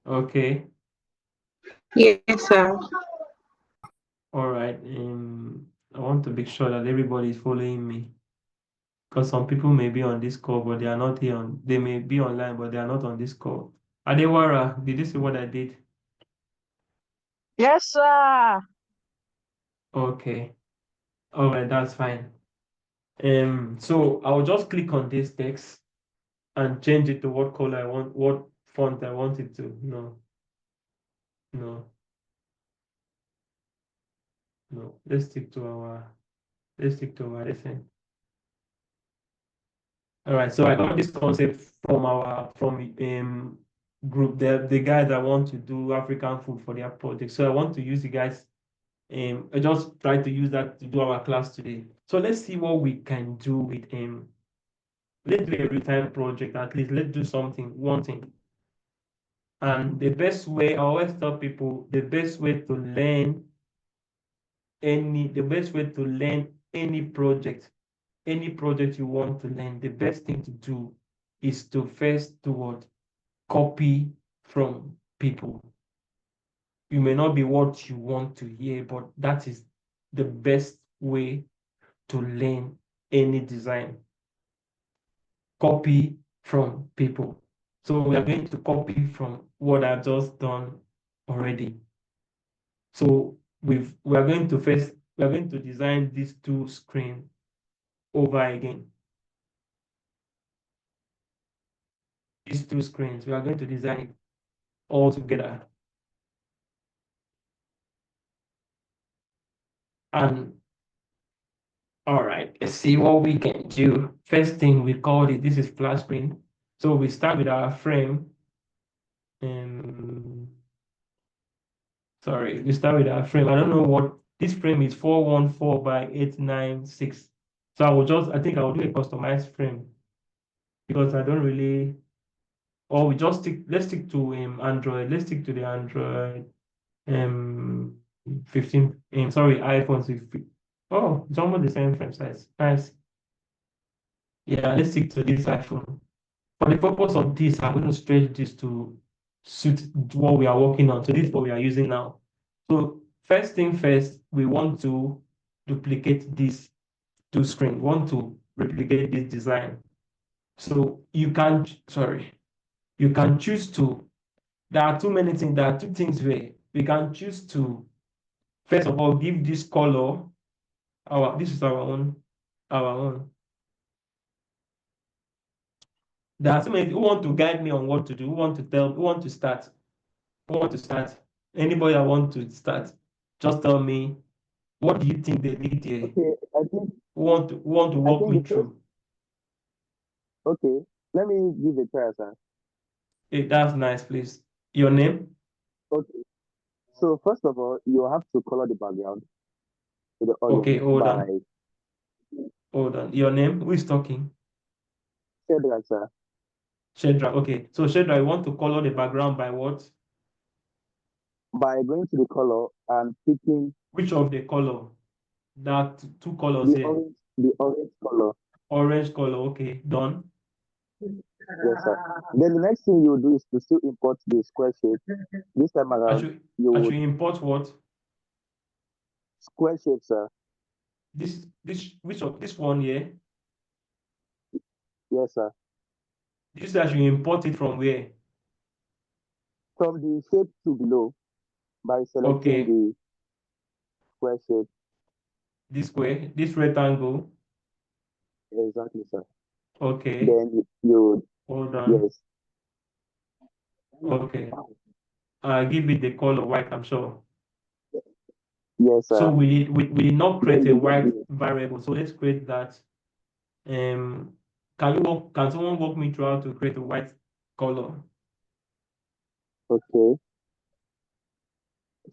Okay. Yes, sir. All right. I want to make sure that everybody is following me because some people may be on this call, but they are not here. They may be online, but they are not on this call. Adewara, did you see what I did? Yes, sir. Okay. All right, that's fine. So I'll just click on this text and change it to what color I want, what font I want it to. No, no, no. Let's stick to our lesson. All right, so I got this concept from our group, the guys that want to do African food for their project. So I want to use you guys. I just try to use that to do our class today. So let's see what we can do with let's do a real-time project at least. Let's do something, one thing. And the best way, I always tell people, the best way to learn any project you want to learn, the best thing to do is to first do what? Copy from people. You may not be what you want to hear, but that is the best way to learn any design. Copy from people. So we are going to copy from what I've just done already. So we are going to design these two screens over again. These two screens, we are going to design it all together. And all right, let's see what we can do. First thing we called it, this is flat screen. So we start with our frame. Sorry, we start with our frame. I don't know what this frame is, 414 by 896. So I think I will do a customized frame because I don't really, or let's stick to Android. Let's stick to the Android 15, sorry, iPhone 16. Oh, it's almost the same frame size. Nice. Yeah, let's stick to this iPhone. For the purpose of this, I'm going to stretch this to suit what we are working on. So this is what we are using now. So first thing first, we want to duplicate this two screen. We want to replicate this design. So you can choose to, there are too many things, there are two things where we can choose to, first of all, give this color, this is our own. There are so many who want to guide me on what to do, who want to start. Anybody that want to start, just tell me, what do you think they need here? Okay, I think Who want to walk me through? okay. Let me give a try, sir. Hey, that's nice, please. Your name? Okay. So first of all, you have to color the background to the Okay, audience hold by on. Your name? Who is talking? Shadrach, sir. Shedra. Okay, so Shedra, you want to color the background by what? By going to the color and picking Which of the color? That two colors here. the orange color. Orange color. Okay, done. Yes, sir. Then the next thing you do is to still import the square shape. This time I around, should you I would should import what? square shape, sir. This which of this one here? Yes, sir. This I should import it from where? From the shape to below by selecting Okay, the square shape. this square, this rectangle. Exactly, sir. Okay, Then you hold on. yes, Okay, give it the color white. I'm sure. yes, So sir. we did not create Then a you get white the variable. So let's create that. Can someone walk me through how to create a white color? okay.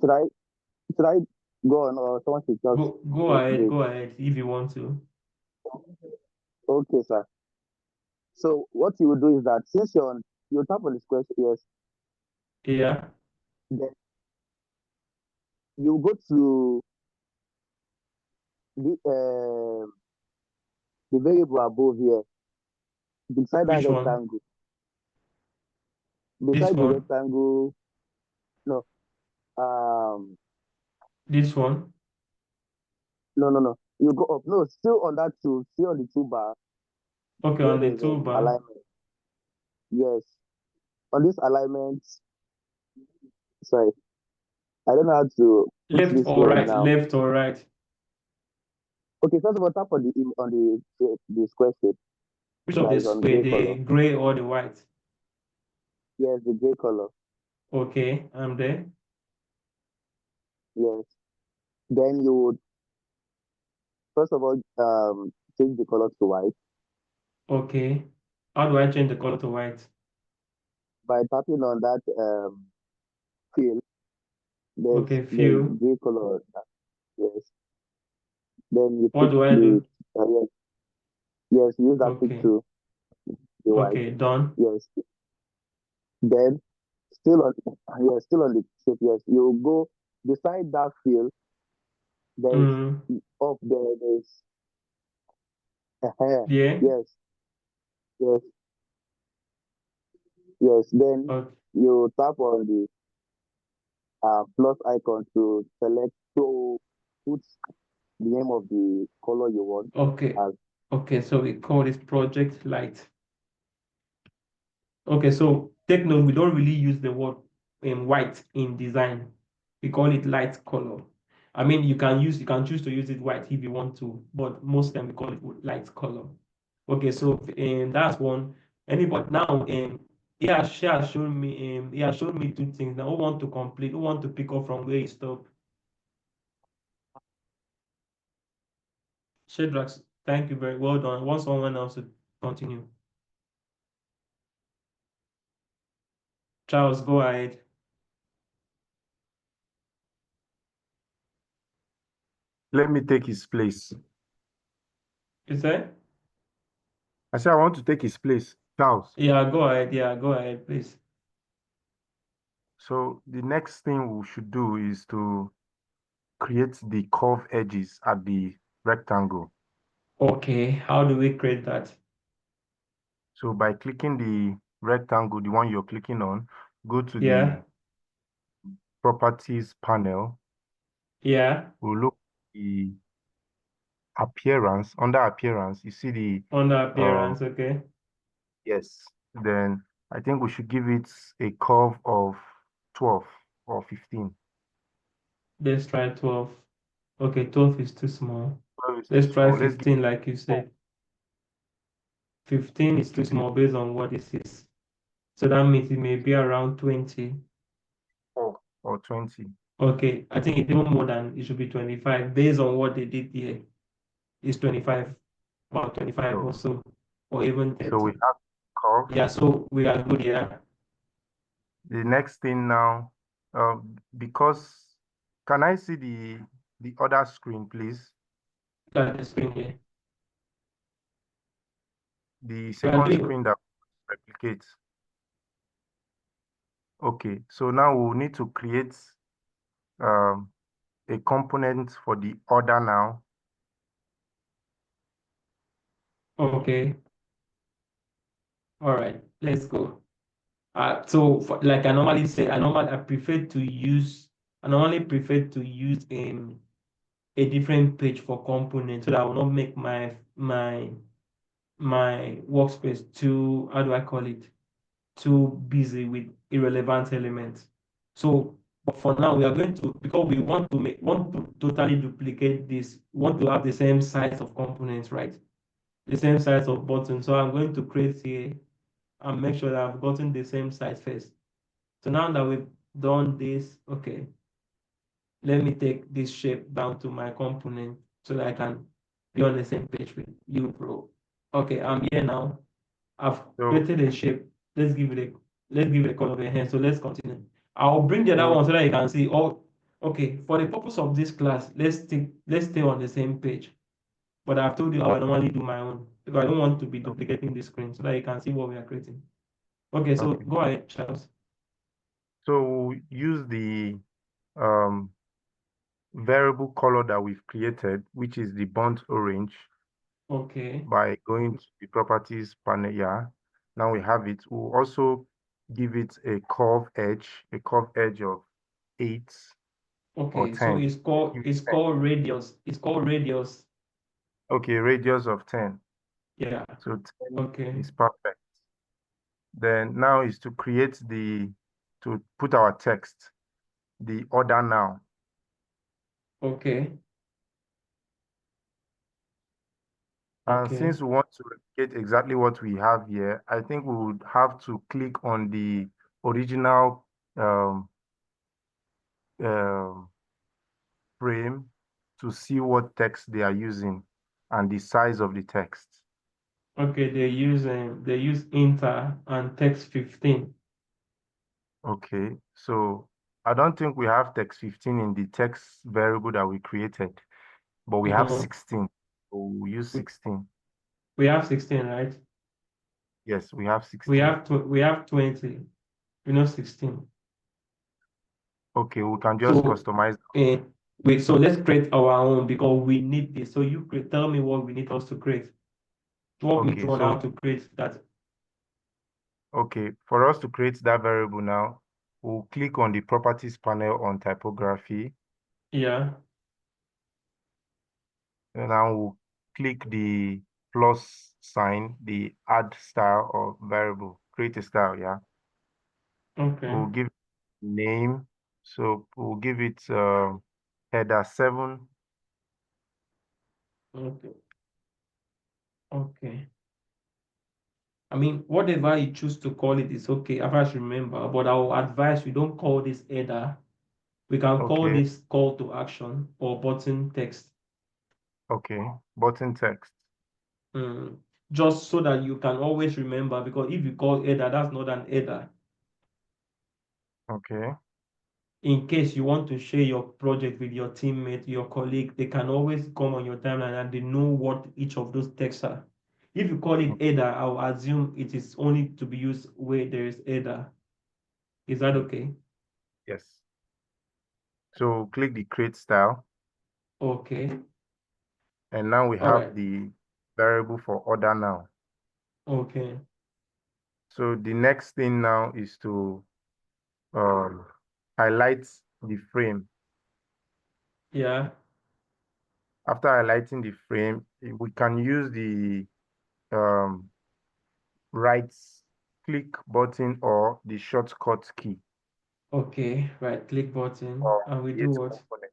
Should I should I go on or someone should just Go ahead, do it? go ahead if you want to. Okay, sir. So what you will do is that since you tap on the square, yes, Yeah, then you go to the variable above here, beside that which one? rectangle. This Beside the one? rectangle, no, um, This one? no. You go up. No, still on that tool, still on the toolbar Okay, where on the there's toolbar. alignment. Yes, on this alignment. Sorry, I don't know how to put Left this or word right? now. Left or right? Okay, first of all, tap on the shape, the square shape Which of that the is on square, gray color. the gray or the white? Yes, the gray color. Okay, I'm there. Yes. Then you would first of all change the color to white Okay. How do I change the color to white? by tapping on that fill. Okay, There's fill. gray color. Yes. Then you What pick do I the do? yes, use that pick Okay. to the white. Okay, done. Yes. Then still on still on the shape. Yes, you go beside that fill. There's Mm, up there. There's a hair. yeah. Yes, yes, yes. Then Okay. you tap on the plus icon to select to put the name of the color you want Okay. as Okay, so we call this project light. Okay, so take note, we don't really use the word white in design. We call it light color. I mean, you can choose to use it white if you want to, but most of them we call it light color. Okay, so that's one. Anybody now he has shown me two things. Now who want to complete, who want to pick up from where he stopped? Shadrach, thank you very well done. Want someone else to continue? Charles, go ahead. Let me take his place. You say? I said I want to take his place, Charles. Yeah, go ahead. Yeah, go ahead, please. So the next thing we should do is to create the curved edges at the rectangle. Okay, how do we create that? So by clicking the rectangle, the one you're clicking on, go to Yeah, the properties panel. yeah, We'll look at the appearance. Under appearance, you see the under appearance, okay. yes. Then I think we should give it a curve of 12 or 15. Let's try 12. Okay, 12 is too small. 12 is too Let's try small. Let's give 15, like you it said. 15 is too small based on what this is. So that means it may be around 20. 4 or 20. Okay, I think it's even more than it should be 25 based on what they did here. It's 25, about 25 or So, so, or even so 30. we have curve. Yeah, so we are good here. The next thing now, because can I see the other screen, please? Look at the screen here. The We are second doing screen that replicates. Okay, so now we'll need to create um, a component for the order now. Okay. All right. Let's go. So like I normally say, I normally prefer to use a different page for components so that I will not make my workspace too, how do I call it, too busy with irrelevant elements. So, but for now, we are going to, because we want to totally duplicate this, want to have the same size of components, right? The same size of buttons. So I'm going to create here and make sure that I've gotten the same size first. So now that we've done this, okay, let me take this shape down to my component so that I can be on the same page with you, bro. Okay, I'm here now. I've So, created a shape. Let's give it a color here. So let's continue. I'll bring the other so one so that you can see all. Okay, for the purpose of this class, let's stay on the same page. But I've told you how I normally do my own because I don't want to be duplicating the screen so that you can see what we are creating. Okay, so okay. go ahead, Charles. So use the um variable color that we've created, which is the burnt orange, Okay, by going to the properties panel. Yeah. Now we have it. We'll also give it a curve edge of 8 or okay. So 10. Give it it's 10. called radius. It's called radius. Okay, radius of 10. Yeah. So 10 Okay. is perfect. Then now is to to put our text, the order now. Okay. And Okay. since we want to replicate exactly what we have here, I think we would have to click on the original um, um, frame to see what text they are using and the size of the text. Okay. They use inter and text 15. Okay, so I don't think we have text 15 in the text variable that we created, but we have No, 16. So we use we, 16. we have 16, right? Yes, we have 16. We have 20. We know 16. Okay, we can just So customize. so let's create our own because we need this. So tell me what we need us to create. Walk me Okay, through on how so to create that. okay, for us to create that variable now, we'll click on the properties panel on typography, Yeah. and now we'll click the plus sign, the add style or variable, create a style, yeah. Okay. We'll give it name, so we'll give it header 7. Okay. Okay. I mean, whatever you choose to call it is okay. If I should remember, but I will advise you don't call this header. We can call Okay, this call to action or button text. okay, button text. Mm. Just so that you can always remember, because if you call header, that's not an header. Okay, In case you want to share your project with your teammate, your colleague, they can always come on your timeline and they know what each of those texts are. If you call it header, I'll assume it is only to be used where there is header. Is that okay? yes. So click the create style, Okay. and now we All have right. the variable for order now. Okay. So the next thing now is to highlight the frame. Yeah. After highlighting the frame, we can use the um, right click button or the shortcut key Okay. Right click button or and we do create what? component.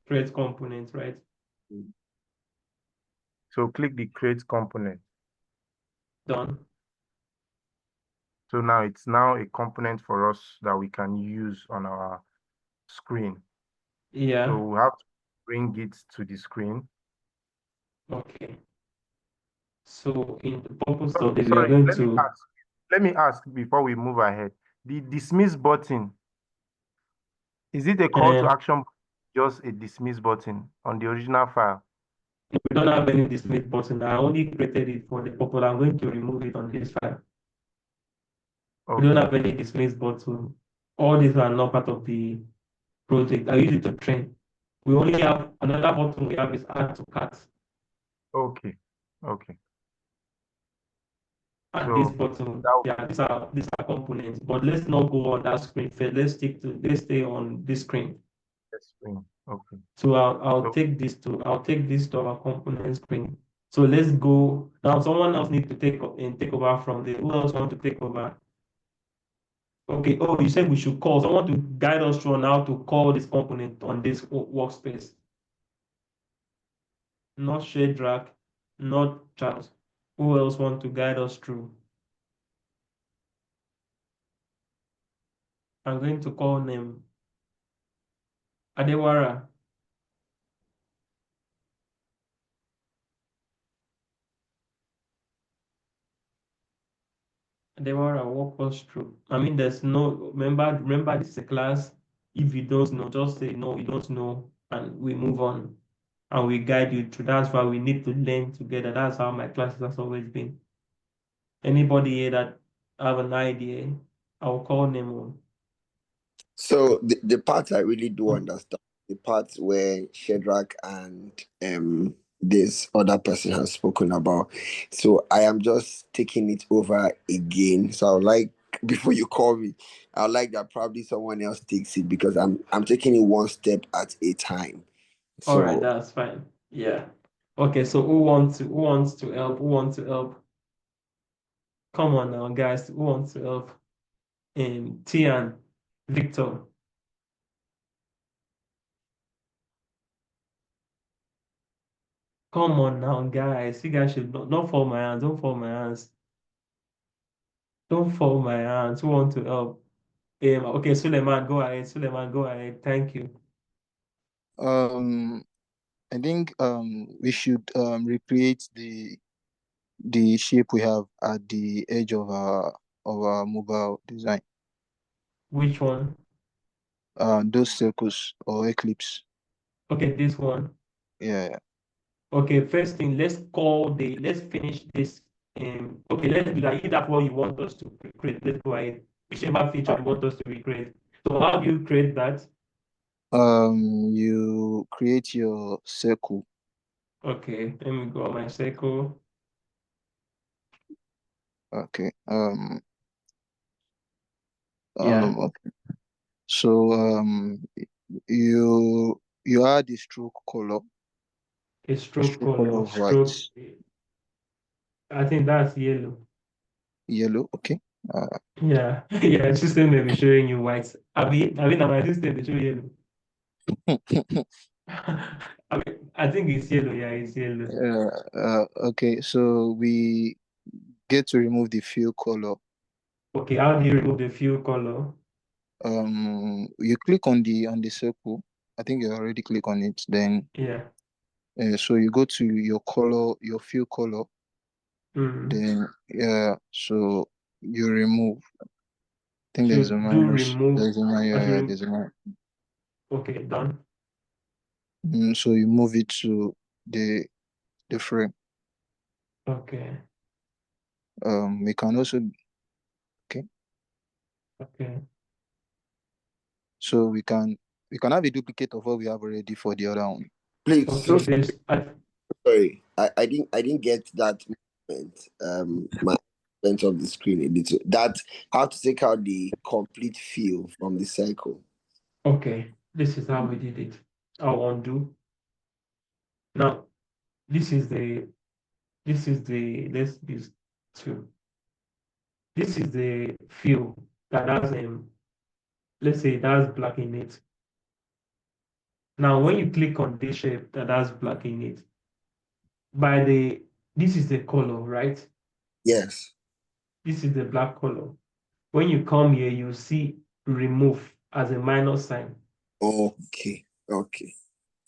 Create component, right? So click the create component. Done. So now it's now a component for us that we can use on our screen. So Yeah. we have to bring it to the screen. Okay. So in the purpose of this, we are Sorry, going to let me ask before we move ahead. The dismiss button, is it a call to and action, just a dismiss button on the original file? we don't have any dismiss button. I only created it for the purpose. I'm going to remove it on this file. We don't Okay, have any dismiss button. All these are not part of the project. I use it to train. We only have another button we have is add to cart. Okay. Okay. At this So bottom. that Yeah, these are components. But let's not go on that screen first. Let's stay on this screen. screen. Okay. So I'll So take this to our component screen. So let's go now. Someone else needs to take over from there. Who else want to take over? Okay. Oh, you said we should call someone to guide us through on how to call this component on this workspace. Not Shadrach, not Charles. Who else want to guide us through? I'm going to call name Adewara. Adewara, walk us through. I mean, there's no remember this is a class. If you don't know, just say no, you don't know, and we move on and we guide you through. That's why we need to learn together. That's how my classes has always been. Anybody here that have an idea, I'll call name on. So the part I really do understand, the part where Shedrack and this other person has spoken about. So I am just taking it over again. So I would like before you call me, I would like that probably someone else takes it because I'm taking it one step at a time. All right, So that's fine. Yeah. Okay, so who wants to help? Who wants to help? Come on now, guys. Who wants to help? Tian, Victor. Come on now, guys. You guys should don't fall my hands. Don't fall my hands. Don't fall my hands. Who want to help? Okay, Suleiman, go ahead. Suleiman, go ahead. Thank you. I think we should recreate the shape we have at the edge of our mobile design. Which one? Those circles or eclipse. Okay, this one. Yeah. Okay, first thing, let's finish this. Okay, let's do that. If that's what you want us to create, let's go ahead. Whichever feature you want us to recreate. So how do you create that? You create your circle. Okay, let me go on my circle. Okay. Yeah, Okay. So you add the stroke color, a a stroke stroke color color, of white, stroke. I think that's yellow. yellow. Okay. Yeah, yeah, system may be showing you white. I mean, my system they show yellow. I think it's yellow. Yeah, it's yellow. Okay. So we get to remove the fill color. Okay, how do you remove the fill color? You click on the circle. I think you already click on it. Then Yeah. so you go to your color, your fill color. Mm. Then so you remove. I think there's a Should do minus. remove. There's a minus. I should There's a minus. Okay, done. So you move it to the frame. Okay. We can also Okay. so we can have a duplicate of what we have already for the other one. please, Okay. sorry. I didn't get that moment. My moment of the screen a little. That how to take out the complete feel from the circle. Okay. This is how we did it. I'll undo. Now, this is the let's use two. This is the fill that has let's say it has black in it. Now, when you click on this shape that has black in it, this is the color, right? Yes. This is the black color. When you come here, you see remove as a minus sign. Okay. Okay.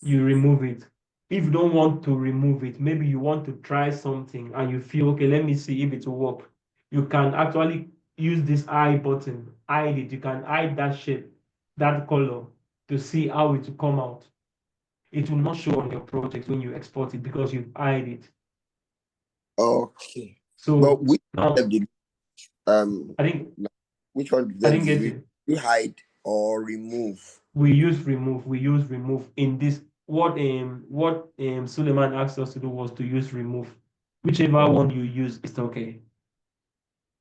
You remove it. If you don't want to remove it, maybe you want to try something and you feel, okay, let me see if it will work. You can actually use this eye button, hide it. You can hide that shape, that color to see how it will come out. It will not show on your project when you export it because you hide it. Okay. But So which now step did I think which one I then didn't did get we you. we hide or remove? We use remove in this what Suleiman asked us to do was to use remove. Whichever one you use is okay.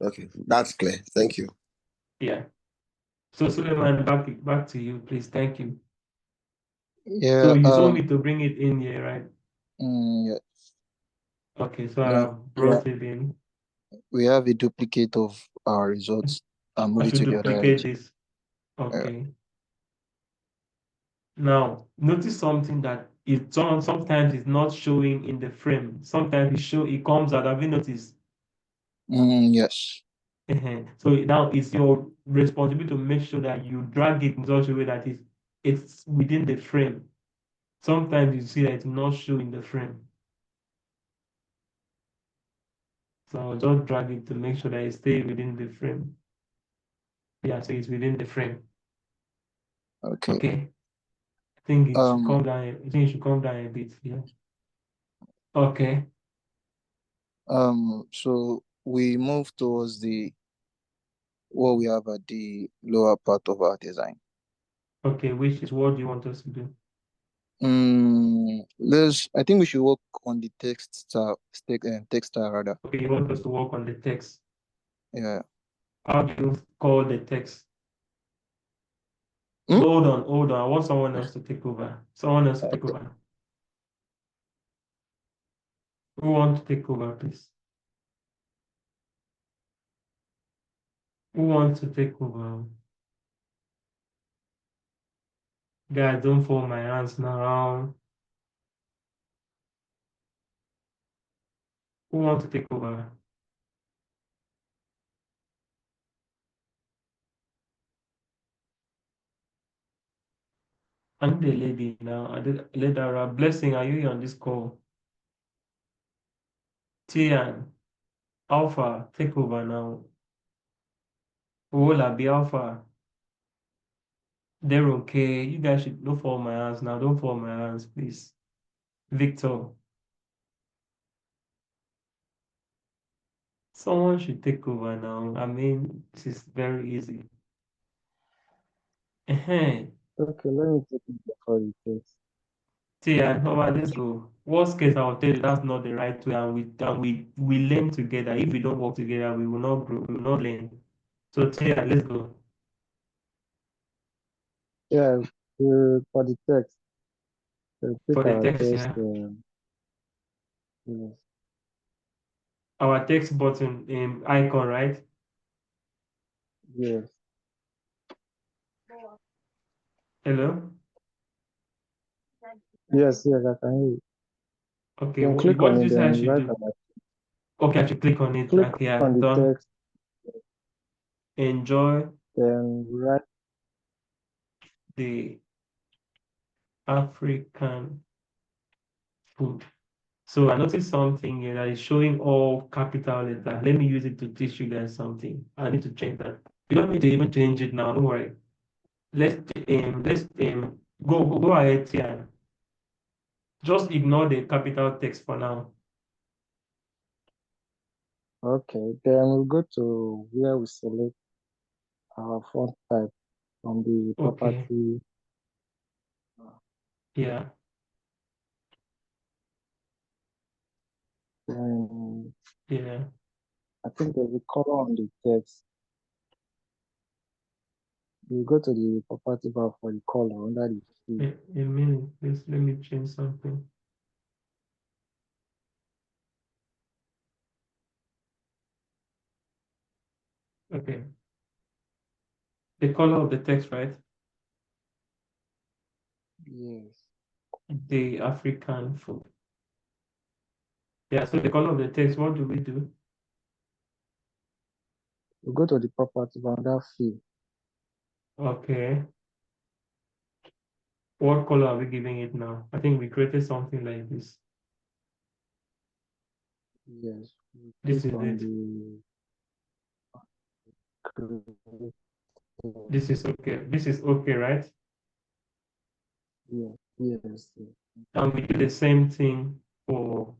Okay, that's clear. Thank you. Yeah. So Suleiman, back to you, please. Thank you. Yeah. So you told me to bring it in here, right? Yeah. Okay, so I Then have brought it in. we have a duplicate of our results and move I it should to the other duplicate edge. this. Okay. Now, notice something that sometimes it's not showing in the frame. Sometimes it comes out. Have you noticed? Yes. So now it's your responsibility to make sure that you drag it in such a way that it's within the frame. Sometimes you see that it's not showing the frame. So I'll just drag it to make sure that it stays within the frame. Yeah, so it's within the frame. Okay. Okay. I think it should come down. I think it should come down a bit. Yeah. Okay. So we move towards what we have at the lower part of our design. Okay, which is what do you want us to do? I think we should work on the text style rather. Okay, you want us to work on the text. Yeah. How do you call the text? Hmm? Hold on. I want someone else to take over. Someone else to take over. Who wants to take over, please? Who wants to take over? Guys, don't fold my hands now. Who wants to take over? I need a lady now. Ledara, Blessing, are you on this call? Tian, Alpha, take over now. Ola, be Alpha. They're okay. You guys should don't fall my hands now. Don't fall my hands, please. Victor, someone should take over now. I mean, this is very easy. Okay, let me take it before you text. Tian, let's go. Worst case, I'll tell you that's not the right way, and we learn together. If we don't work together, we will not grow. We will not learn. So Tian, let's go. Yeah, for the text, pick For the our text, text. yeah. Yes. Our text button icon, right? Yes. Hello? Yes, I can hear you. Okay, You can click what on did it, you say I then should write do? about Okay, I should click on it. click Okay, yeah, on the done. text, Enjoy then write. the African food. So I noticed something here that is showing all capital letters. Let me use it to teach you guys something. I need to change that. You don't need to even change it now. Don't worry. Let's go ahead here. Just ignore the capital text for now. Okay, then we'll go to where we select our font type from the Okay. property. Yeah. Then Yeah. I think there's a color on the text. You go to the property bar for the color under the field. A minute. Let me change something. Okay. The color of the text, right? Yes. The African food. Yeah, so the color of the text, what do we do? You go to the property bar under field. Okay. What color are we giving it now? I think we created something like this. Yes. You This click is on it. the create. This is okay. This is okay, right? Yes. Yes. And we do the same thing for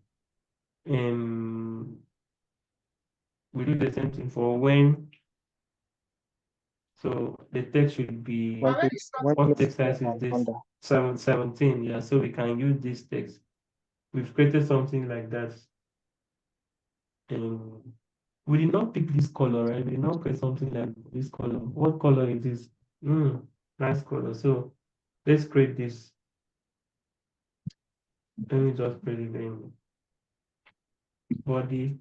um we do the same thing for when So the text should be, When what placing text size is and this? under. 17, yeah. So we can use this text. We've created something like that. We did not pick this color, right? We did not create something like this color. What color is this? Nice color. So let's create this. Let me just create it in body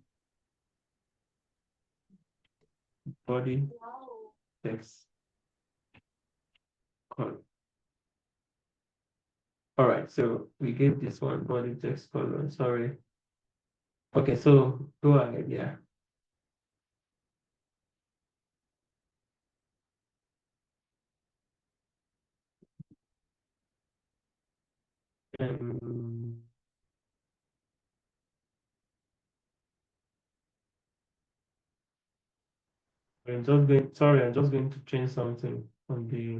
text color. All right, so we gave this one body text color. Sorry. Okay, so go ahead, yeah. Um, I'm just going to change something on the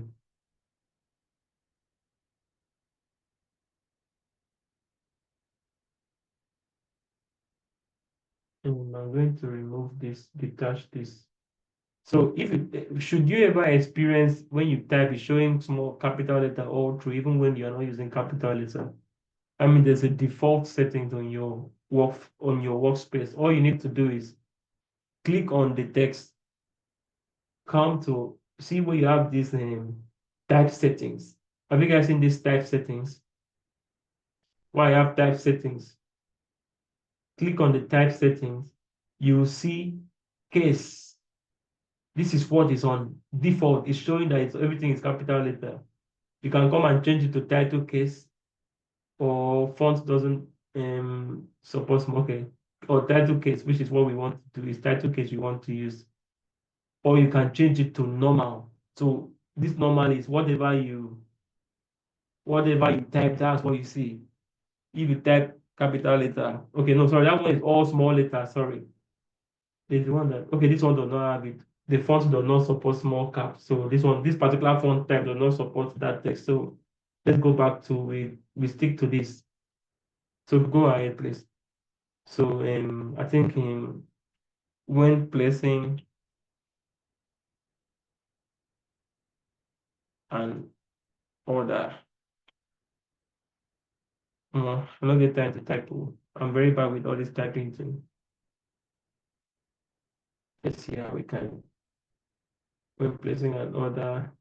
I'm going to remove this, detach this. So should you ever experience when you type is showing small capital letter all through, even when you're not using capital letter? I mean, there's a default settings on your workspace. All you need to do is click on the text, come to see where you have this type settings. Have you guys seen this type settings? Why I have type settings? Click on the type settings. You see case. This is what is on default. It's showing that everything is capital letter. You can come and change it to title case, or font doesn't support okay, or title case, which is what we want to do, is title case you want to use. Or you can change it to normal. So this normal is whatever you type, that's what you see. If you type capital letter, okay, no, sorry, that one is all small letter, sorry. There's the one that, okay, this one does not have it. The font does not support small cap. So this particular font type does not support that text. So let's go back to, we stick to this. So go ahead, please. So I think when placing an order, I don't get time to type. I'm very bad with all this typing thing. Let's see how we can, when placing an order,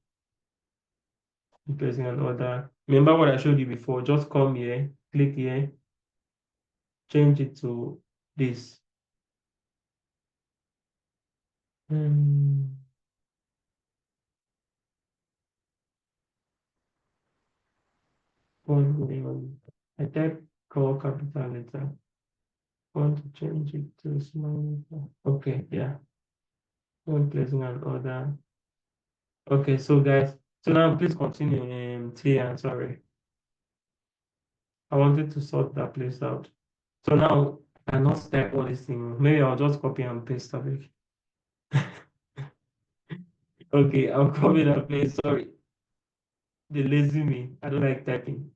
remember what I showed you before, just come here, click here, change it to this. 1 million. I type call capital letter. Want to change it to small letter. Okay, yeah. When placing an order. Okay, so guys, so now please continue. Tia, sorry. I wanted to sort that place out. So now I cannot type all these things. Maybe I'll just copy and paste of it. Okay, I'll copy that place. Sorry. The lazy me. I don't like typing.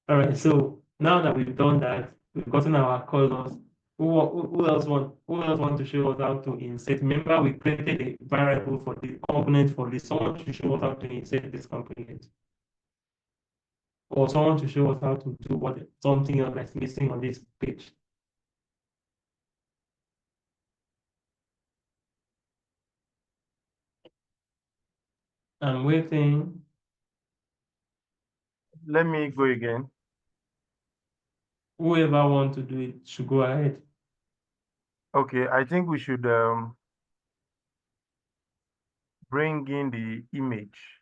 All right, so now that we've done that, we've gotten our colors. Who else want to show us how to insert? Remember, we created a variable for the component for this. Someone should show us how to insert this component, or someone to show us how to do something else that's missing on this page. I'm waiting. Let me go again. Whoever want to do it should go ahead. Okay, I think we should bring in the image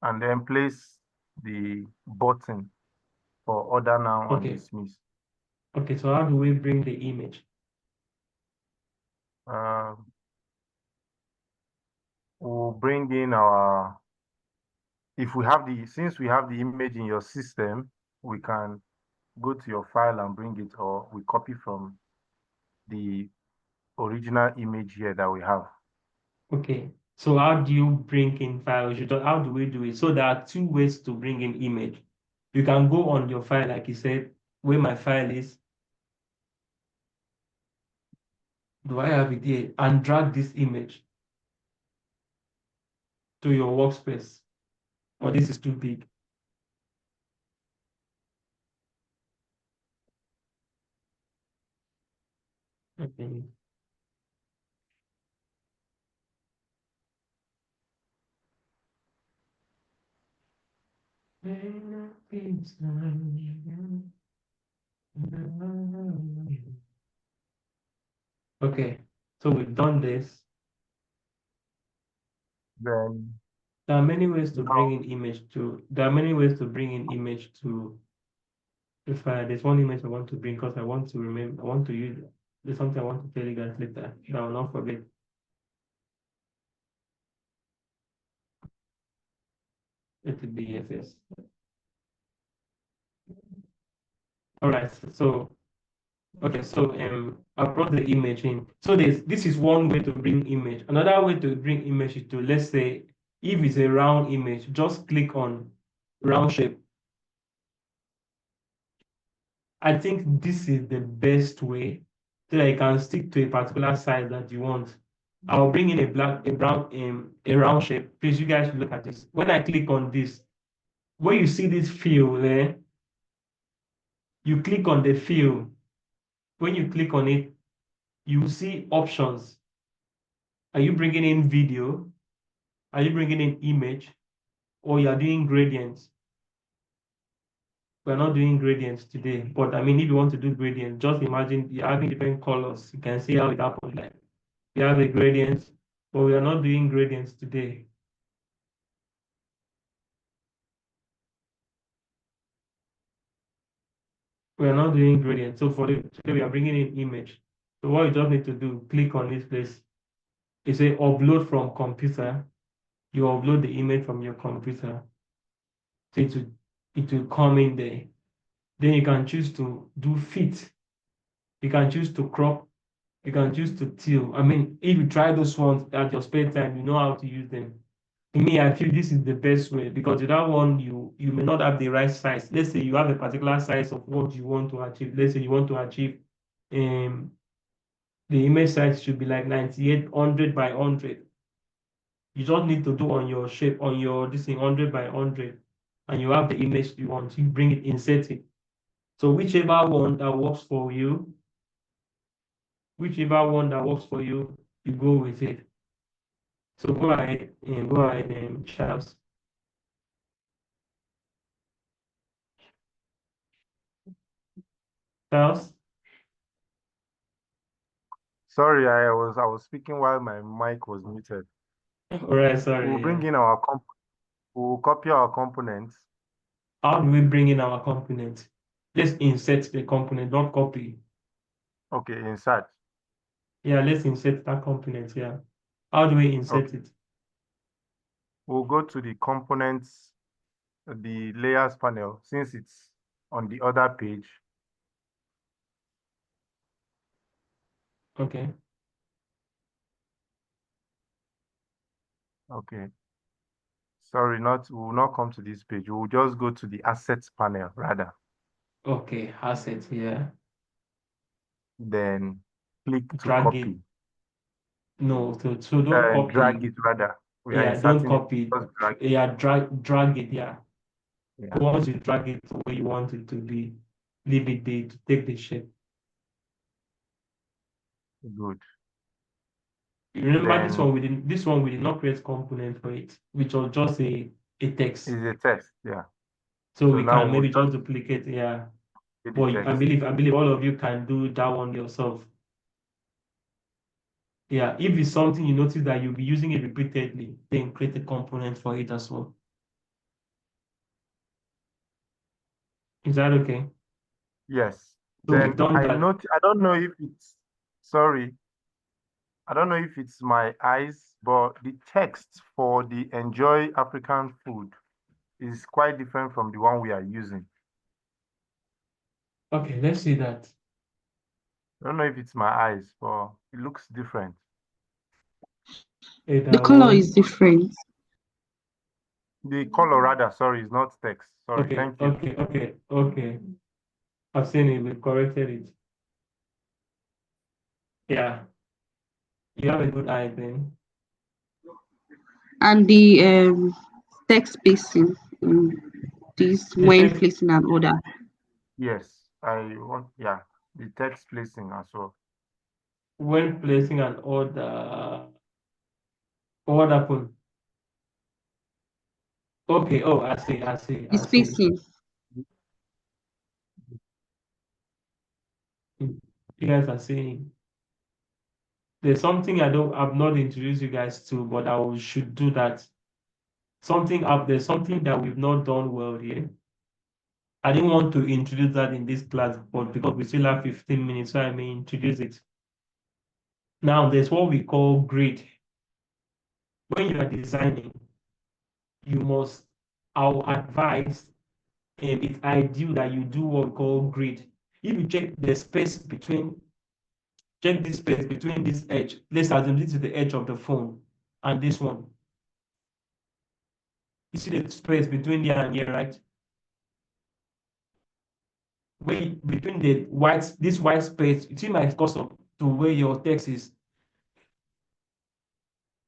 and then place the button for order now and Okay. dismiss. Okay, so how do we bring the image? We'll bring in since we have the image in your system, we can go to your file and bring it, or we copy from the original image here that we have. Okay, so how do you bring in files? How do we do it? So there are two ways to bring in image. You can go on your file, like you said, where my file is. Do I have it here? And drag this image. to your workspace, or this is too big. Okay. Okay, so we've done this. Then There are many ways to now, bring in image to. There are many ways to bring in image to. If there's one image I want to bring because I want to remember, I want to use. There's something I want to tell you guys later that I will not forget. Let it be FS. All right. So okay. So I brought the image in. So this is one way to bring image. Another way to bring image is to, let's say, if it's a round image, just click on round shape. I think this is the best way so that you can stick to a particular size that you want. I'll bring in a round shape. Please, you guys look at this. When I click on this, when you see this fill there, you click on the fill. When you click on it, you see options. Are you bringing in video? Are you bringing in image? Or you are doing gradients? We're not doing gradients today, but I mean, if you want to do gradients, just imagine you're having different colors. You can see how it happens. Like we have a gradient, but we are not doing gradients today. We are not doing gradients. So today we are bringing in image. So what you just need to do, click on this place. You say upload from computer. You upload the image from your computer. So it will come in there. Then you can choose to do fit. You can choose to crop. You can choose to tilt. I mean, if you try those ones at your spare time, you know how to use them. To me, I feel this is the best way because with that one, you may not have the right size. Let's say you have a particular size of what you want to achieve. Let's say you want to achieve um, the image size should be like 9800 by 100. You just need to do on your shape, on your this thing 100 by 100, and you have the image you want. You bring it, insert it. So whichever one that works for you, you go with it. So go ahead, Charles. Charles. sorry, I was speaking while my mic was muted. All right, We'll sorry. bring Yeah. in our we'll copy our components. How do we bring in our component? Let's insert the component, not copy. Okay, insert. Yeah, let's insert that component. Yeah. How do we insert Okay, it? we'll go to the components, the layers panel, since it's on the other page. Okay. Okay. Sorry, we will not come to this page. We'll just go to the assets panel rather. Okay. Asset. Yeah. Then click to Drag it. copy. No. So don't And drag copy. it rather. We are Yeah. Don't inserting it. copy. Just drag it. Yeah. Drag it. Yeah. Yeah, Once you drag it to where you want it to be, leave it there to take the shape. good. You remember this Then one? We did not create component for it, which was just a text. is a text. Yeah. So So we now can we'll maybe just just duplicate. Yeah. get the But I text. believe all of you can do that one yourself. Yeah, if it's something you notice that you'll be using it repeatedly, then create a component for it as well. Is that okay? Yes. So we've Then done that. I don't know if it's sorry. I don't know if it's my eyes, but the text for the enjoy African food is quite different from the one we are using. Okay, let's see that. I don't know if it's my eyes, but it looks different. The color is different. The color rather, sorry, is not text. Sorry, Okay, thank you. okay. I've seen it, we've corrected it. Yeah, you have a good eye then. And the text spacing, this The when text placing an order. Yes, I want, yeah, the text placing as well. when placing an order. What happened? Okay. Oh, I see. I see. The I see. spacing. You guys are saying there's something I've not introduced you guys to, but should do that. Something up there's something that we've not done well here. I didn't want to introduce that in this class, but because we still have 15 minutes, so I may introduce it. Now, there's what we call grid. When you are designing, you must, I'll advise, and it's ideal that you do what we call grid. If you check the space between, check this space between this edge. Let's assume this is the edge of the phone and this one. You see the space between here and here, right? Between this white space, you see my cursor to where your text is.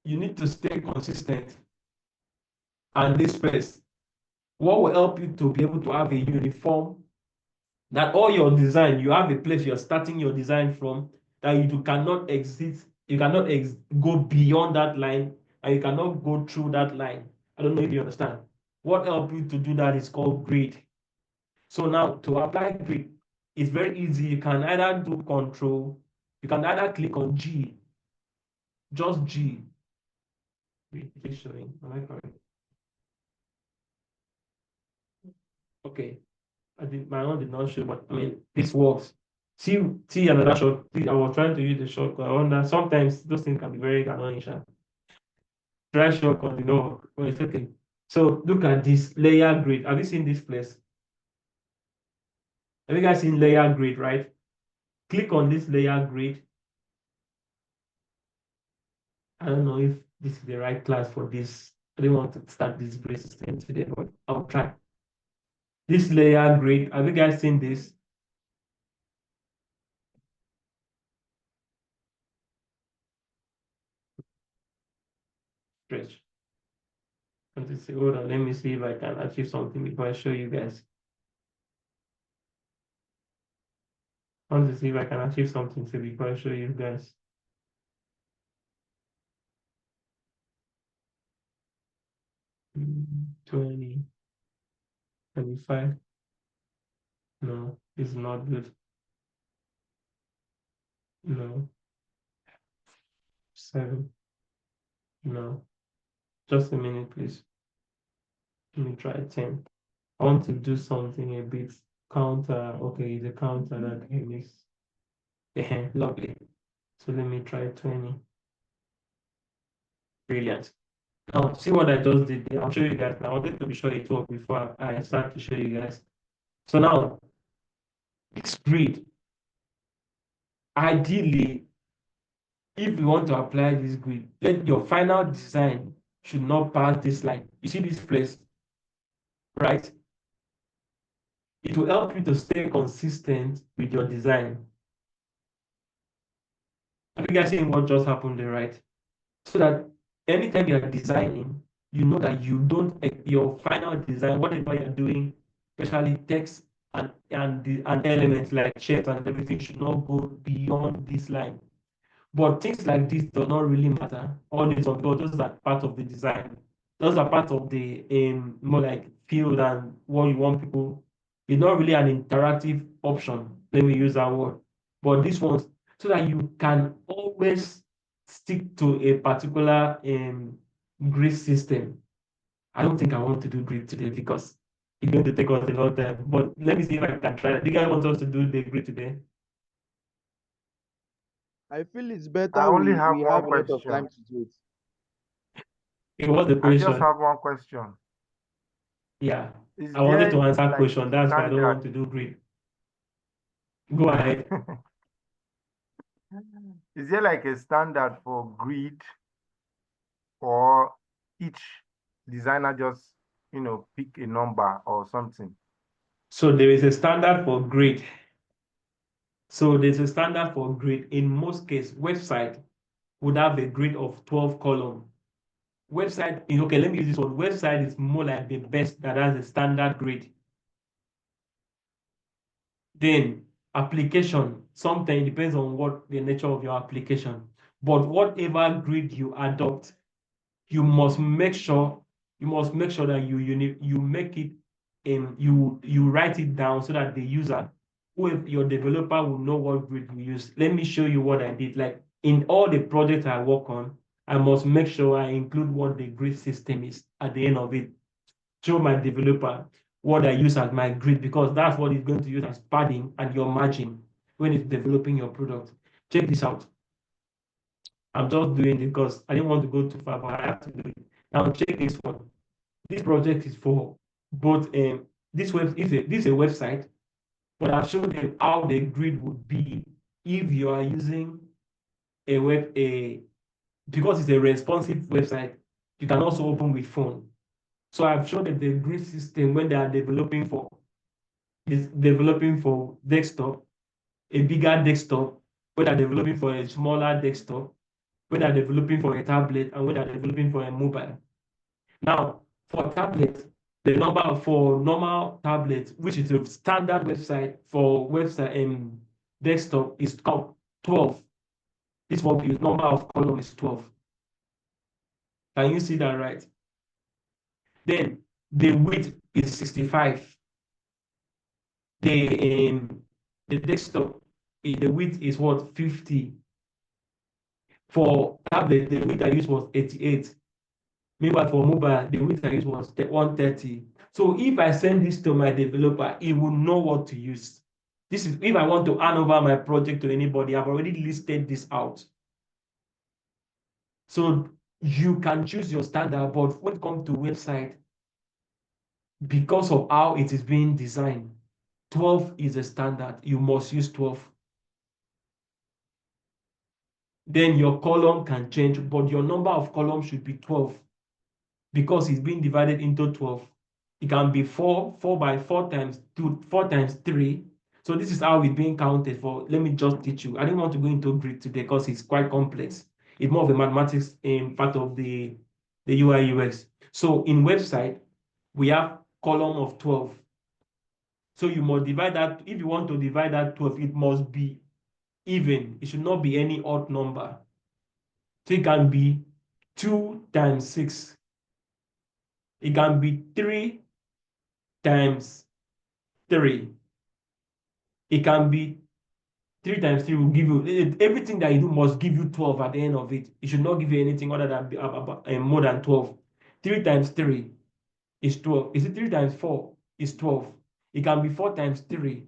You need to stay consistent. And this space, what will help you to be able to have a uniform, that all your design, you have a place you're starting your design from, that you cannot exit, you cannot go beyond that line, and you cannot go through that line. I don't know if you understand. What helps you to do that is called grid. So now to apply grid, it's very easy. You can either do control, you can either click on G, just G. Wait, it is showing. Am I correct? Okay. My own did not show, but I mean this works. See another short. See, I was trying to use the shortcut. I wonder sometimes those things can be very annoying. Try shortcut, but it's okay. So look at this layer grid. Have you seen this place? Have you guys seen layer grid, right? Click on this layer grid. I don't know if this is the right class for this. I didn't want to start this grid system today, but I'll try. This layer grid. Have you guys seen this? Stretch. Hold on, let me see if I can achieve something before I show you guys. I want to see if I can achieve something before I show you guys. Mm, 20, 25. No, it's not good. No. 7. No. Just a minute, please. Let me try 10. I want to do something a bit counter. Okay, the counter that I miss. Yeah, lovely. So let me try 20. Brilliant. Now, see what I just did there. I'll show you guys. I wanted to be sure it worked before I start to show you guys. So now, it's grid. Ideally, if you want to apply this grid, then your final design should not pass this line. You see this place, right? It will help you to stay consistent with your design. Have you guys seen what just happened there, right? So that anytime you're designing, you know that you don't, your final design, whatever you're doing, especially text and elements like shapes and everything, should not go beyond this line. But things like this do not really matter. All these, because those are part of the design. Those are part of the more like field and what you want people. It's not really an interactive option. Let me use that word. But this one, so that you can always stick to a particular grid system. I don't think I want to do grid today because it's going to take us a lot of time. But let me see if I can try. Do you guys want us to do the grid today? I feel it's I better only we have one have a lot of question. time to do it. It was the I just question. have one question. Yeah, Is I wanted to there answer like question. a That's why I don't want standard? to do grid. Go ahead. Is there like a standard for grid, or each designer just, pick a number or something? So there is a standard for grid. So there's a standard for grid. In most cases, website would have a grid of 12 column. Website, okay, let me use this one. Website is more like the best that has a standard grade. Then application, sometimes it depends on what the nature of your application. But whatever grade you adopt, you must make sure that you make it you write it down so that the user, who your developer, will know what grade you use. Let me show you what I did. Like in all the projects I work on, I must make sure I include what the grade system is at the end of it. Show my developer what I use as my grid, because that's what it's going to use as padding and your margin when it's developing your product. Check this out. I'm just doing it because I didn't want to go too far, but I have to do it. Now check this one. This project is for both this is a website, but I've shown them how the grid would be if you are using because it's a responsive website, you can also open with phone. So I've shown them the grid system when they are developing for desktop, a bigger desktop, when they're developing for a smaller desktop, when they're developing for a tablet, and when they're developing for a mobile. Now, for tablet, the number for normal tablet, which is a standard website for website desktop, is 12. This one is number of column is 12. Can you see that right? Then the width is 65. The desktop, the width is what, 50. For tablet, the width I used was 88. Meanwhile, for mobile, the width I used was 130. So if I send this to my developer, he will know what to use. This is if I want to hand over my project to anybody, I've already listed this out. So you can choose your standard, but when it comes to website, because of how it is being designed, 12 is a standard. You must use 12. Then your column can change, but your number of columns should be 12 because it's being divided into 12. It can be 4 by 4 times 2, 4 times 3. So this is how it's being counted for. Let me just teach you. I didn't want to go into grid today because it's quite complex. It's more of a mathematics part of the UI UX. So in website, we have column of 12. So you must divide that. If you want to divide that 12, it must be even. It should not be any odd number. So it can be 2 times 6. It can be 3 times 3. It can be 3 times 3 will give you, everything that you do must give you 12 at the end of it. It should not give you anything other than more than 12. 3 times 3 is 12. Is it 3 times 4 is 12? It can be 4 times 3.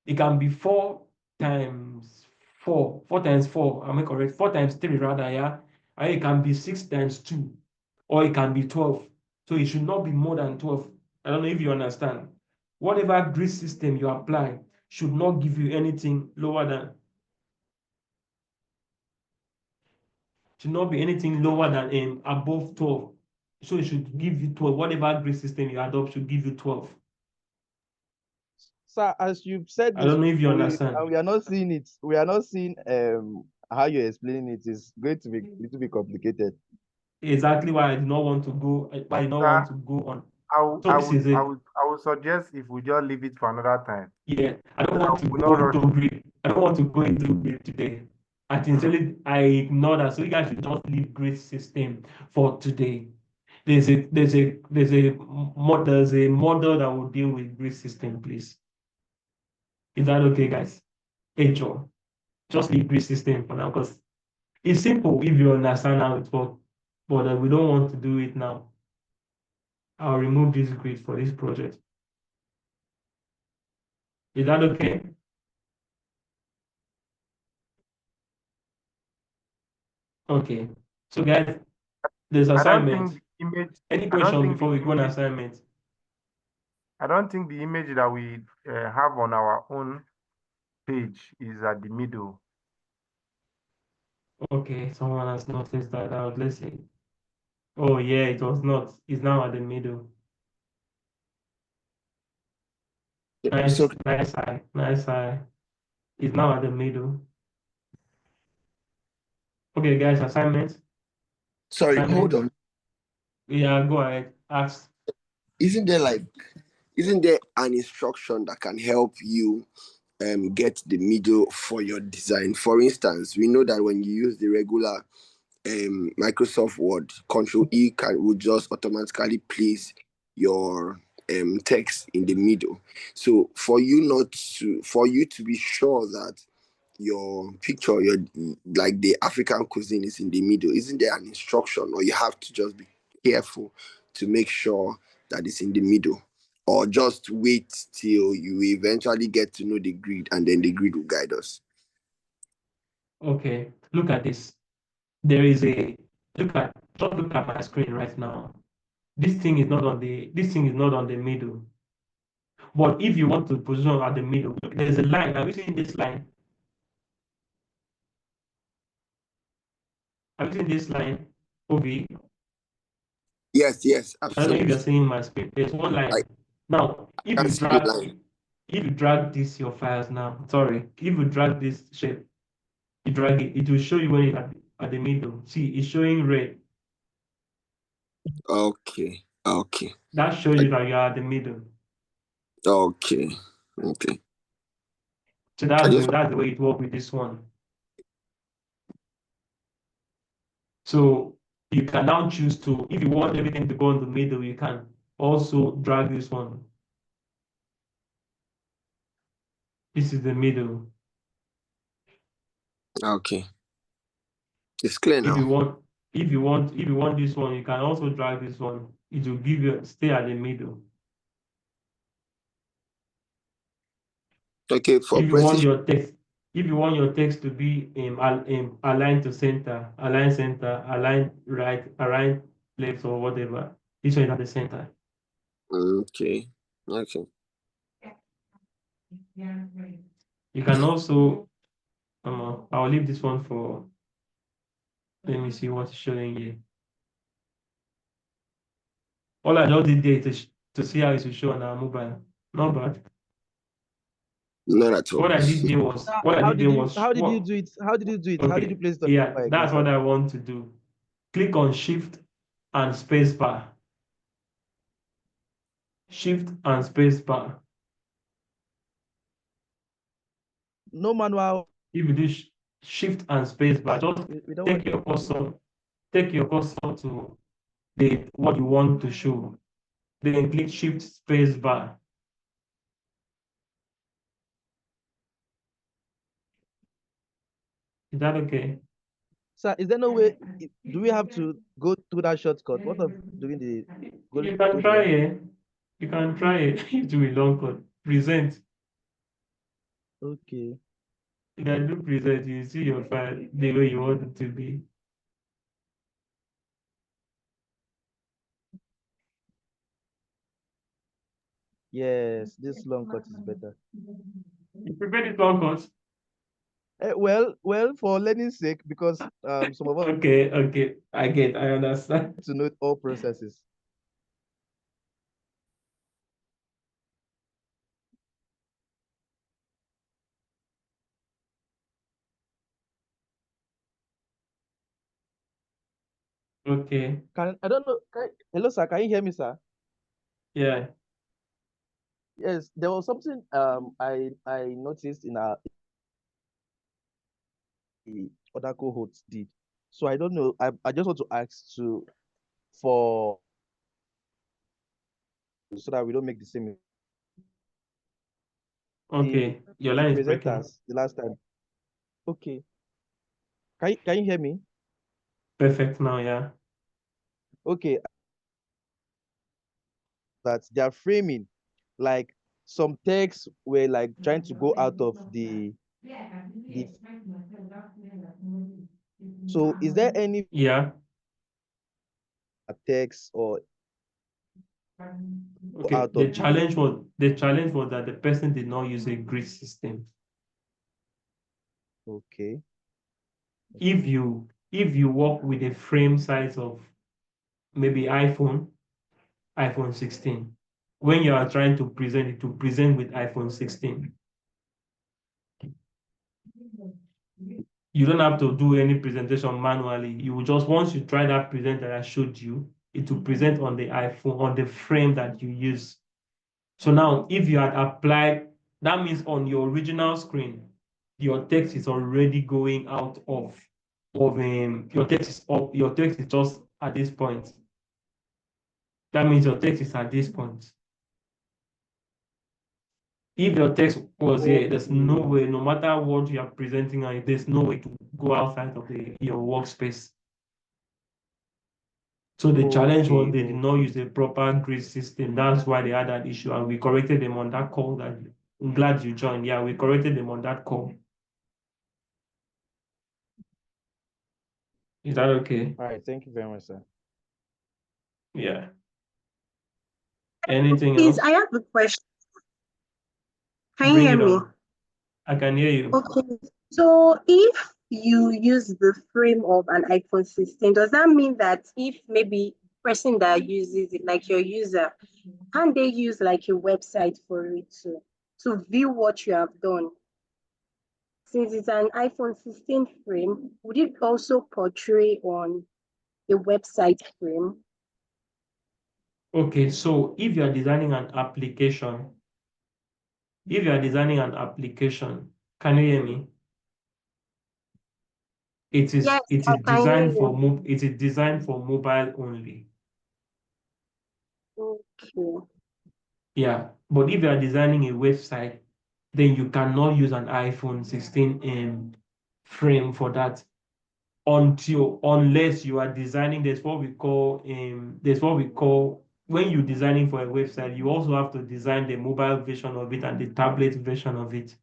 It can be 4 times 4. 4 times 4, am I correct? 4 times 3 rather, yeah? And it can be 6 times 2, or it can be 12. So it should not be more than 12. I don't know if you understand. Whatever grid system you apply should not give you anything lower than, should not be anything lower than above 12. So it should give you 12. Whatever grid system you adopt should give you 12. Sir, as you've said I this, don't know if you understand. we are not seeing it. We are not seeing how you're explaining it is going to be a little bit complicated. Exactly why I do not want to go. I do not want to go on. So this is it. I would suggest if we just leave it for another time. Yeah, I don't So want to we're go not into rushing. grid. I don't want to go into grid today. I sincerely, I ignore that. So you guys should just leave grid system for today. There's a model that will deal with grid system, please. Is that okay, guys? Hey, Joe, just leave grid system for now because it's simple if you understand how it works. But we don't want to do it now. I'll remove this grid for this project. Is that okay? Okay. So guys, there's I don't assignment. think the image. Any I don't question think before the we go on image. assignment? I don't think the image that we have on our own page is at the middle. Okay, someone has noticed that out. Let's see. Oh yeah, it was not. It's now at the middle. Nice, So nice eye, nice eye. It's now at the middle. Okay, guys, assignment. sorry, hold Assignment. on. Yeah, go ahead. Ask. Isn't there an instruction that can help you get the middle for your design? For instance, we know that when you use the regular Microsoft Word, Control E will just automatically place your text in the middle. So for you to be sure that your picture, your like the African cuisine is in the middle, isn't there an instruction, or you have to just be careful to make sure that it's in the middle, or just wait till you eventually get to know the grid and then the grid will guide us? Okay, look at this. There is a just look at my screen right now. This thing is not on the middle. But if you want to position at the middle, there's a line. Have you seen this line? Have you seen this line? OB. Yes, I don't know if you're absolutely. seeing my screen. There's one I line. Now, if can you see the drag line. if you drag this your files now, sorry, if you drag this shape, you drag it, it will show you when it's at the middle. See, it's showing red. Okay. That shows you that you are at the middle. Okay. So I just that's the way it works with this one. So you can now choose to, if you want everything to go in the middle, you can also drag this one. This is the middle. okay. It's clear If now. you want this one, you can also drag this one. It will give you stay at the middle. Okay, for precision. If you want your text to be aligned to center, align right, align left or whatever, this one is at the center. Okay. You can also, I'll leave this one for, let me see what's showing here. All I just did there to see how it will show on our mobile. Not bad. Not at all. What I did there was, How did you what, do it? How did you do it? How did you okay, place it on yeah, your again, that's sir? what I want to do. Click on Shift and space bar. Shift and space bar. No manual. If you do Shift and space bar, just We don't take want. your cursor, to the what you want to show. Then click Shift space bar. Is that okay? Sir, is there no way? Do we have to go through that shortcut? What of doing the going You can through the try long? it. You can try it. You do a long code. Present. Okay. You can do present. You see your file the way you want it to be. Yes, this long cut is better. You prepare this long cut. Well, for learning sake, because some of us Okay. I understand. to know all processes. Okay. I don't know. Hello, sir. Can you hear me, sir? Yeah. Yes, there was something I noticed in our the other cohorts did. So I don't know. I just want to ask for so that we don't make the same. The Okay. Your line is breaking. presenters the last time. Okay. Can you hear me? Perfect now, yeah. Okay. That they are framing like some texts were like trying to go out of the so is there any Yeah. text or Okay. out of The challenge was that the person did not use a grid system. okay. If you work with a frame size of maybe iPhone 16, when you are trying to present with iPhone 16, you don't have to do any presentation manually. You will just, once you try that present that I showed you, it will present on the iPhone, on the frame that you use. So now, if you had applied, that means on your original screen, your text is already going out of your text is up, your text is just at this point. That means your text is at this point. If your text was here, there's no way, no matter what you are presenting, there's no way to go outside of your workspace. So the challenge was they did not use a proper grid system. That's why they had that issue, and we corrected them on that call. That I'm glad you joined. Yeah, we corrected them on that call. Is that okay? All right, thank you very much, sir. Yeah. Anything Please, else? I have a question. Can you Bring hear it me? on. I can hear you. Okay. So if you use the frame of an iPhone 16, does that mean that if maybe person that uses it, like your user, can they use like a website for it to view what you have done? Since it's an iPhone 16 frame, would it also portray on a website frame? Okay, so if you are designing an application, can you hear me? Yes, It I is can hear designed for you. it is designed for mobile only. Okay. Yeah, but if you are designing a website, then you cannot use an iPhone 16 frame for that unless you are designing. There's what we call when you're designing for a website, you also have to design the mobile version of it and the tablet version of it.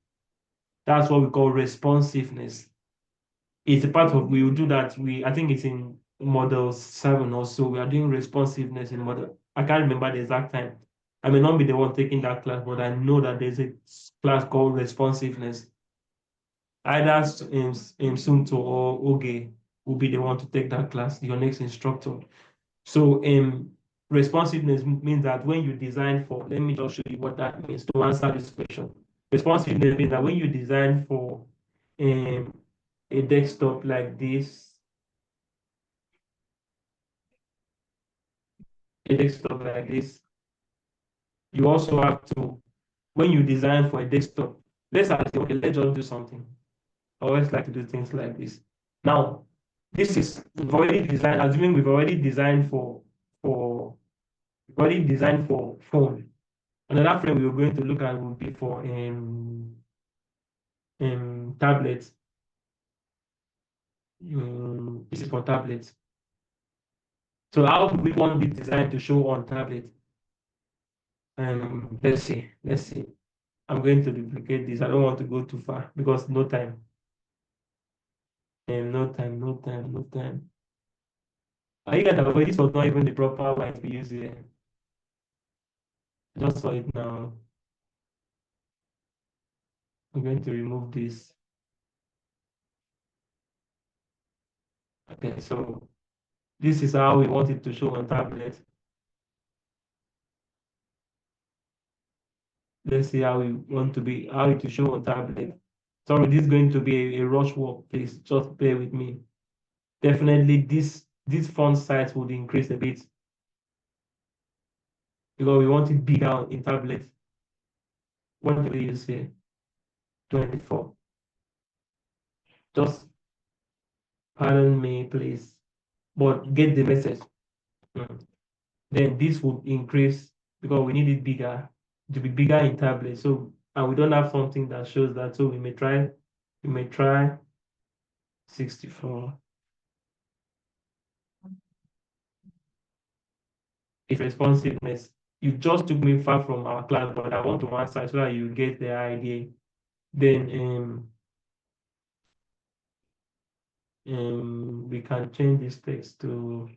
That's what we call responsiveness. It's a part of we will do that. I think it's in model 7 or so. We are doing responsiveness in model. I can't remember the exact time. I may not be the one taking that class, but I know that there's a class called responsiveness. Either Sunto or Oge will be the one to take that class, your next instructor. So responsiveness means that when you design for, let me just show you what that means to answer this question. Responsiveness means that when you design for um, a desktop like this, you also have to, when you design for a desktop, let's assume, okay, let's just do something. I always like to do things like this. Now, we've already designed, assuming for we've already designed for phone. Another frame we're going to look at will be for tablets. This is for tablets. So how do we want this design to show on tablet? Let's see. I'm going to duplicate this. I don't want to go too far because no time. No time. You guys have avoided this was not even the proper white we use here. Just saw it now. I'm going to remove this. Okay, so this is how we want it to show on tablet. Let's see how it to show on tablet. Sorry, this is going to be a rush walk. Please just bear with me. Definitely this font size would increase a bit because we want it bigger in tablet. What do we use here? 24. Just pardon me, please, but get the message. Then this would increase because we need it bigger to be bigger in tablet. So, and we don't have something that shows that. So we may try 64. It's responsiveness. You just took me far from our class, but I want to answer so that you get the idea. Then we can change this text to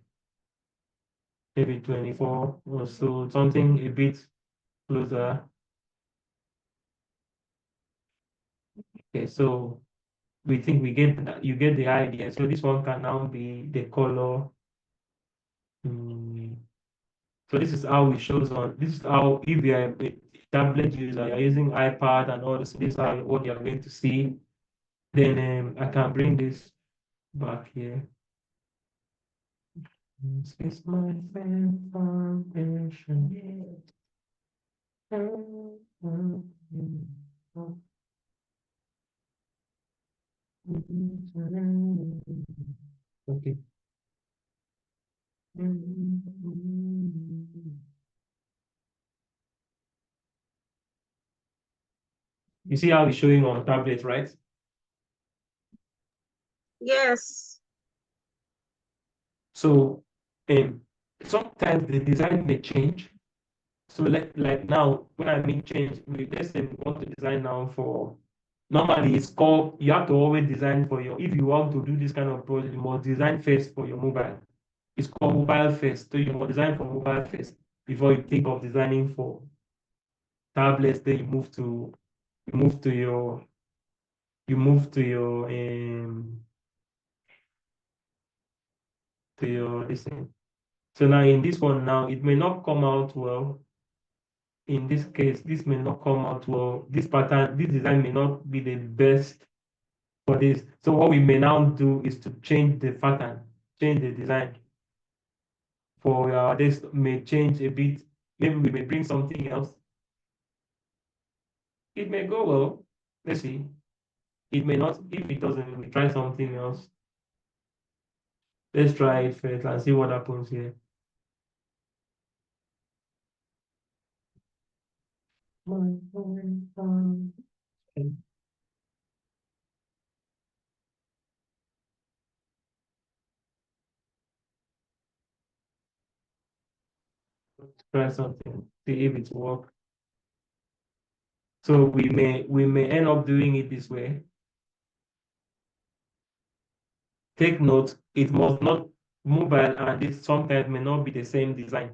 maybe 24 or so, something a bit closer. Okay, so we think you get the idea. So this one can now be the color. So this is how it shows on. This is how if you are a tablet user, you're using iPad and all this. This is how what you're going to see. Then I can bring this back here. This is my firm foundation. Okay. You see how it's showing on tablet, right? Yes. So sometimes the design may change. So like now, when I mean change, let's say we want to design now for, normally it's called, you have to always design for your, if you want to do this kind of project, you must design first for your mobile. It's called mobile first. So you must design for mobile first before you think of designing for tablets. Then you move to your you move to your this thing. So now in this one now, it may not come out well. In this case, this may not come out well. This pattern, this design may not be the best for this. So what we may now do is to change the pattern, change the design for this may change a bit. Maybe we may bring something else. It may go well. Let's see. It may not. If it doesn't, we try something else. Let's try it first and see what happens here. Try something. See if it works. So we may end up doing it this way. Take note, it must not, mobile and this sometimes may not be the same design.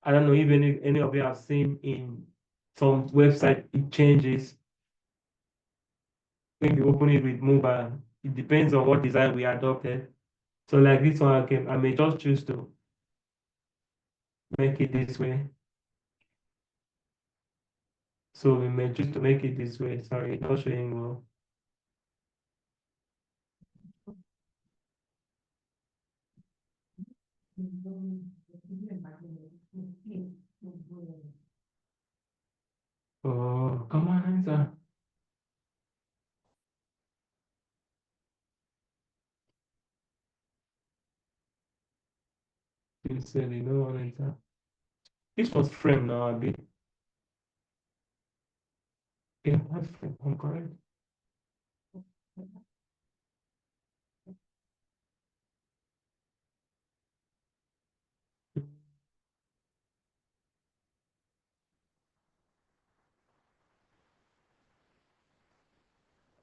I don't know if any of you have seen in some website it changes when you open it with mobile. It depends on what design we adopted. So like this one, I may just choose to make it this way. So we may choose to make it this way. Sorry, not showing well. Oh, come on, answer. Sincerely, no one answer. This was frame now, a bit. Yeah, that's frame. I'm correct.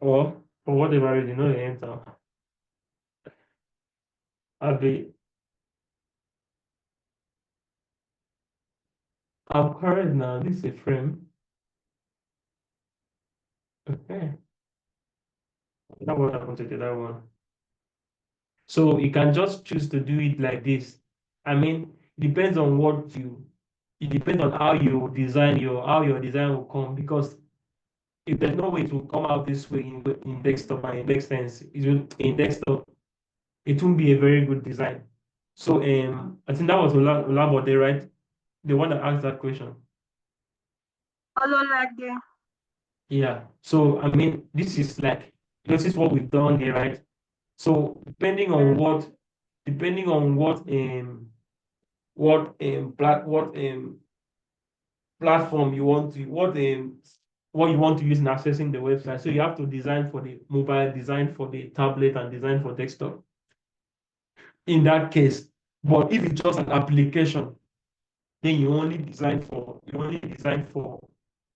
Or for whatever reason, no the answer. I'll be I'm correct now. This is a frame. Okay. That what happened to the other one. So you can just choose to do it like this. I mean, depends on what you, it depends on how your design will come, because if there's no way to come out this way in desktop and it makes sense, in desktop, it won't be a very good design. So I think that was Olabode, right? The one that asked that question. Ololade. Yeah. So I mean, this is what we've done here, right? So depending on what platform you want to what you want to use in accessing the website. So you have to design for the mobile, design for the tablet, and design for desktop in that case. But if it's just an application, then you only design for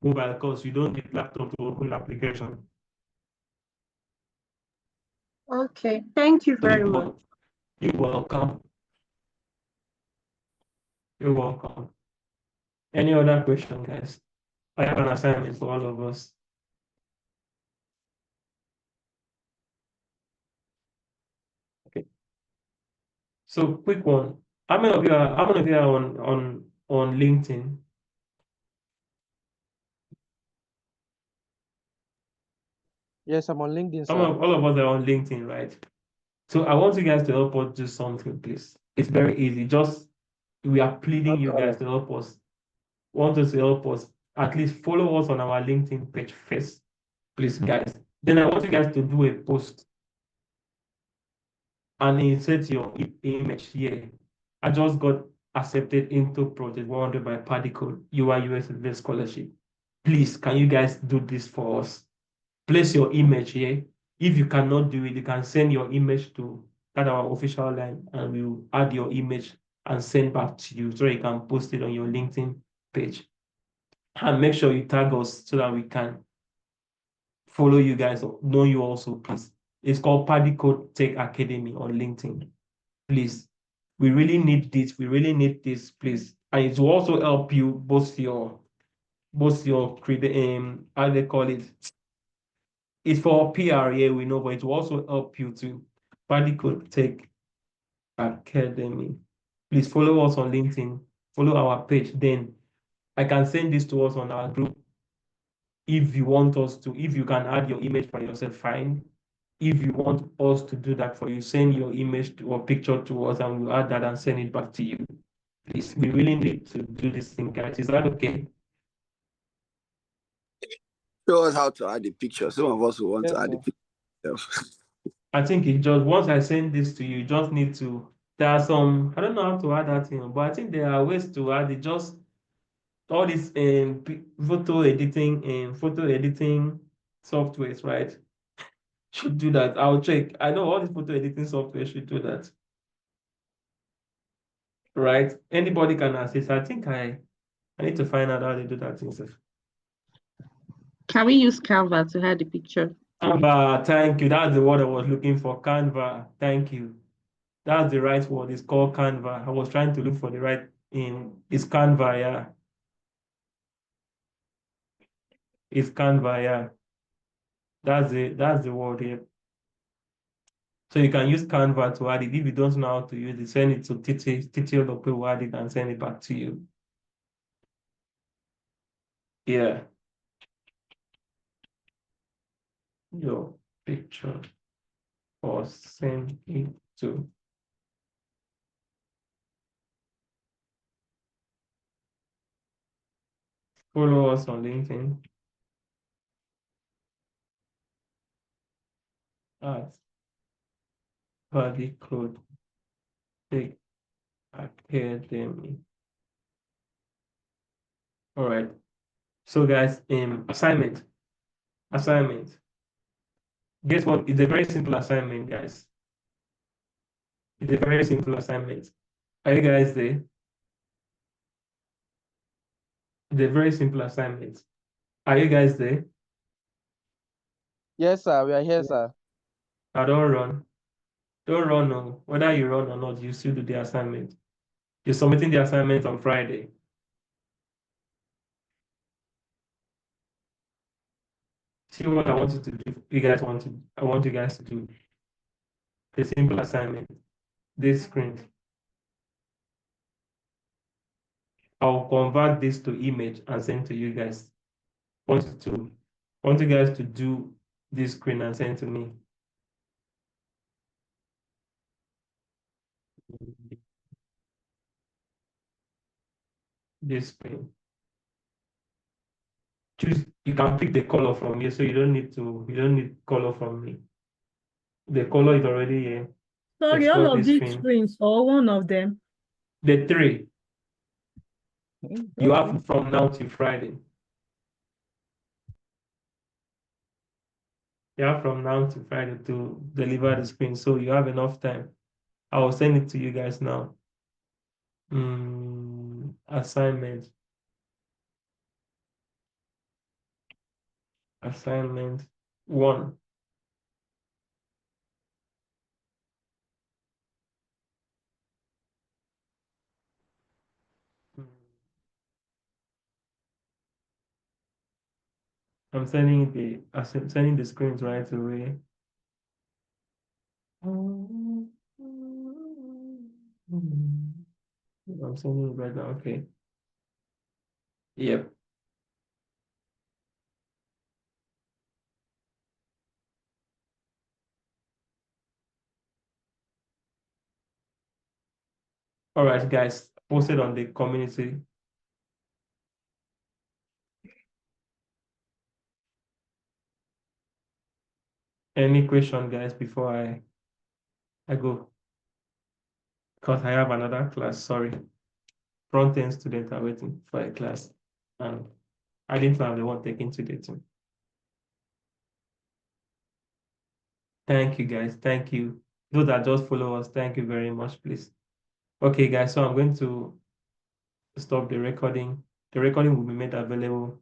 mobile, because you don't need laptop to open the application. Okay. Thank you So very much. you're welcome. You're welcome. Any other question, guys? I have an assignment for all of us. Okay. So quick one. How many of you are on LinkedIn? Yes, I'm on LinkedIn, sir. All of us are on LinkedIn, right? So I want you guys to help us do something, please. It's very easy. Just we are pleading you guys to help us. Want us to help us. At least follow us on our LinkedIn page first, please, guys. Then I want you guys to do a post and insert your image here. I just got accepted into Project 100 by Paddy Code UI US Advanced Scholarship. Please, can you guys do this for us? Place your image here. If you cannot do it, you can send your image to our official line and we'll add your image and send back to you so you can post it on your LinkedIn page. And make sure you tag us so that we can follow you guys, know you also, please. It's called Paddy Code Tech Academy on LinkedIn. Please, we really need this. We really need this, please. And it will also help you boost your how they call it. It's for PR, yeah, we know, but it will also help you to Paddy Code Tech Academy. Please follow us on LinkedIn, follow our page. Then I can send this to us on our group. If you want us to, if you can add your image for yourself, fine. If you want us to do that for you, send your image or picture to us and we'll add that and send it back to you. Please, we really need to do this thing, guys. Is that okay? Show us how to add the picture. Some of us will want Yes, to add the sir. picture. I think it just, once I send this to you, you just need to, there are some, I don't know how to add that in, but I think there are ways to add it. Just all these photo editing softwares, right? Should do that. I'll check. I know all these photo editing software should do that. Right? Anybody can assist. I think I need to find out how they do that thing. Can we use Canva to add the picture? Canva, thank you. That's the word I was looking for. Canva, thank you. That's the right word. It's called Canva. I was trying to look for the right in. It's Canva, yeah. It's Canva, yeah. That's the word here. So you can use Canva to add it. If you don't know how to use it, send it to TTL or people add it and send it back to you. Yeah. Your picture or send it to. Follow us on LinkedIn at Paddy Code Tech Academy. All right. So guys, assignment. Guess what? It's a very simple assignment, guys. It's a very simple assignment. Are you guys there? It's a very simple assignment. Are you guys there? Yes, sir. We are here, sir. I don't run. Don't run, no. Whether you run or not, you still do the assignment. You're submitting the assignment on Friday. See what I want you to do. I want you guys to do a simple assignment. This screen. I'll convert this to image and send to you guys. Want you guys to do this screen and send to me. This screen. Choose, you can pick the color from here, so you don't need color from me. The color is already here. Sorry, Export all of this these screen. screens or one of them? The three. You Okay. have from now till Friday. You have from now to Friday to deliver the screen, so you have enough time. I will send it to you guys now. Assignment. Assignment 1. I'm sending the screens right away. I'm sending it right now. Okay. Yep. All right, guys, posted on the community. Any question, guys, before I go? Because I have another class, sorry. Front-end students are waiting for a class. And I didn't know the one taking today too. Thank you, guys. Thank you. Those that just follow us, thank you very much, please. Okay, guys, so I'm going to stop the recording. The recording will be made available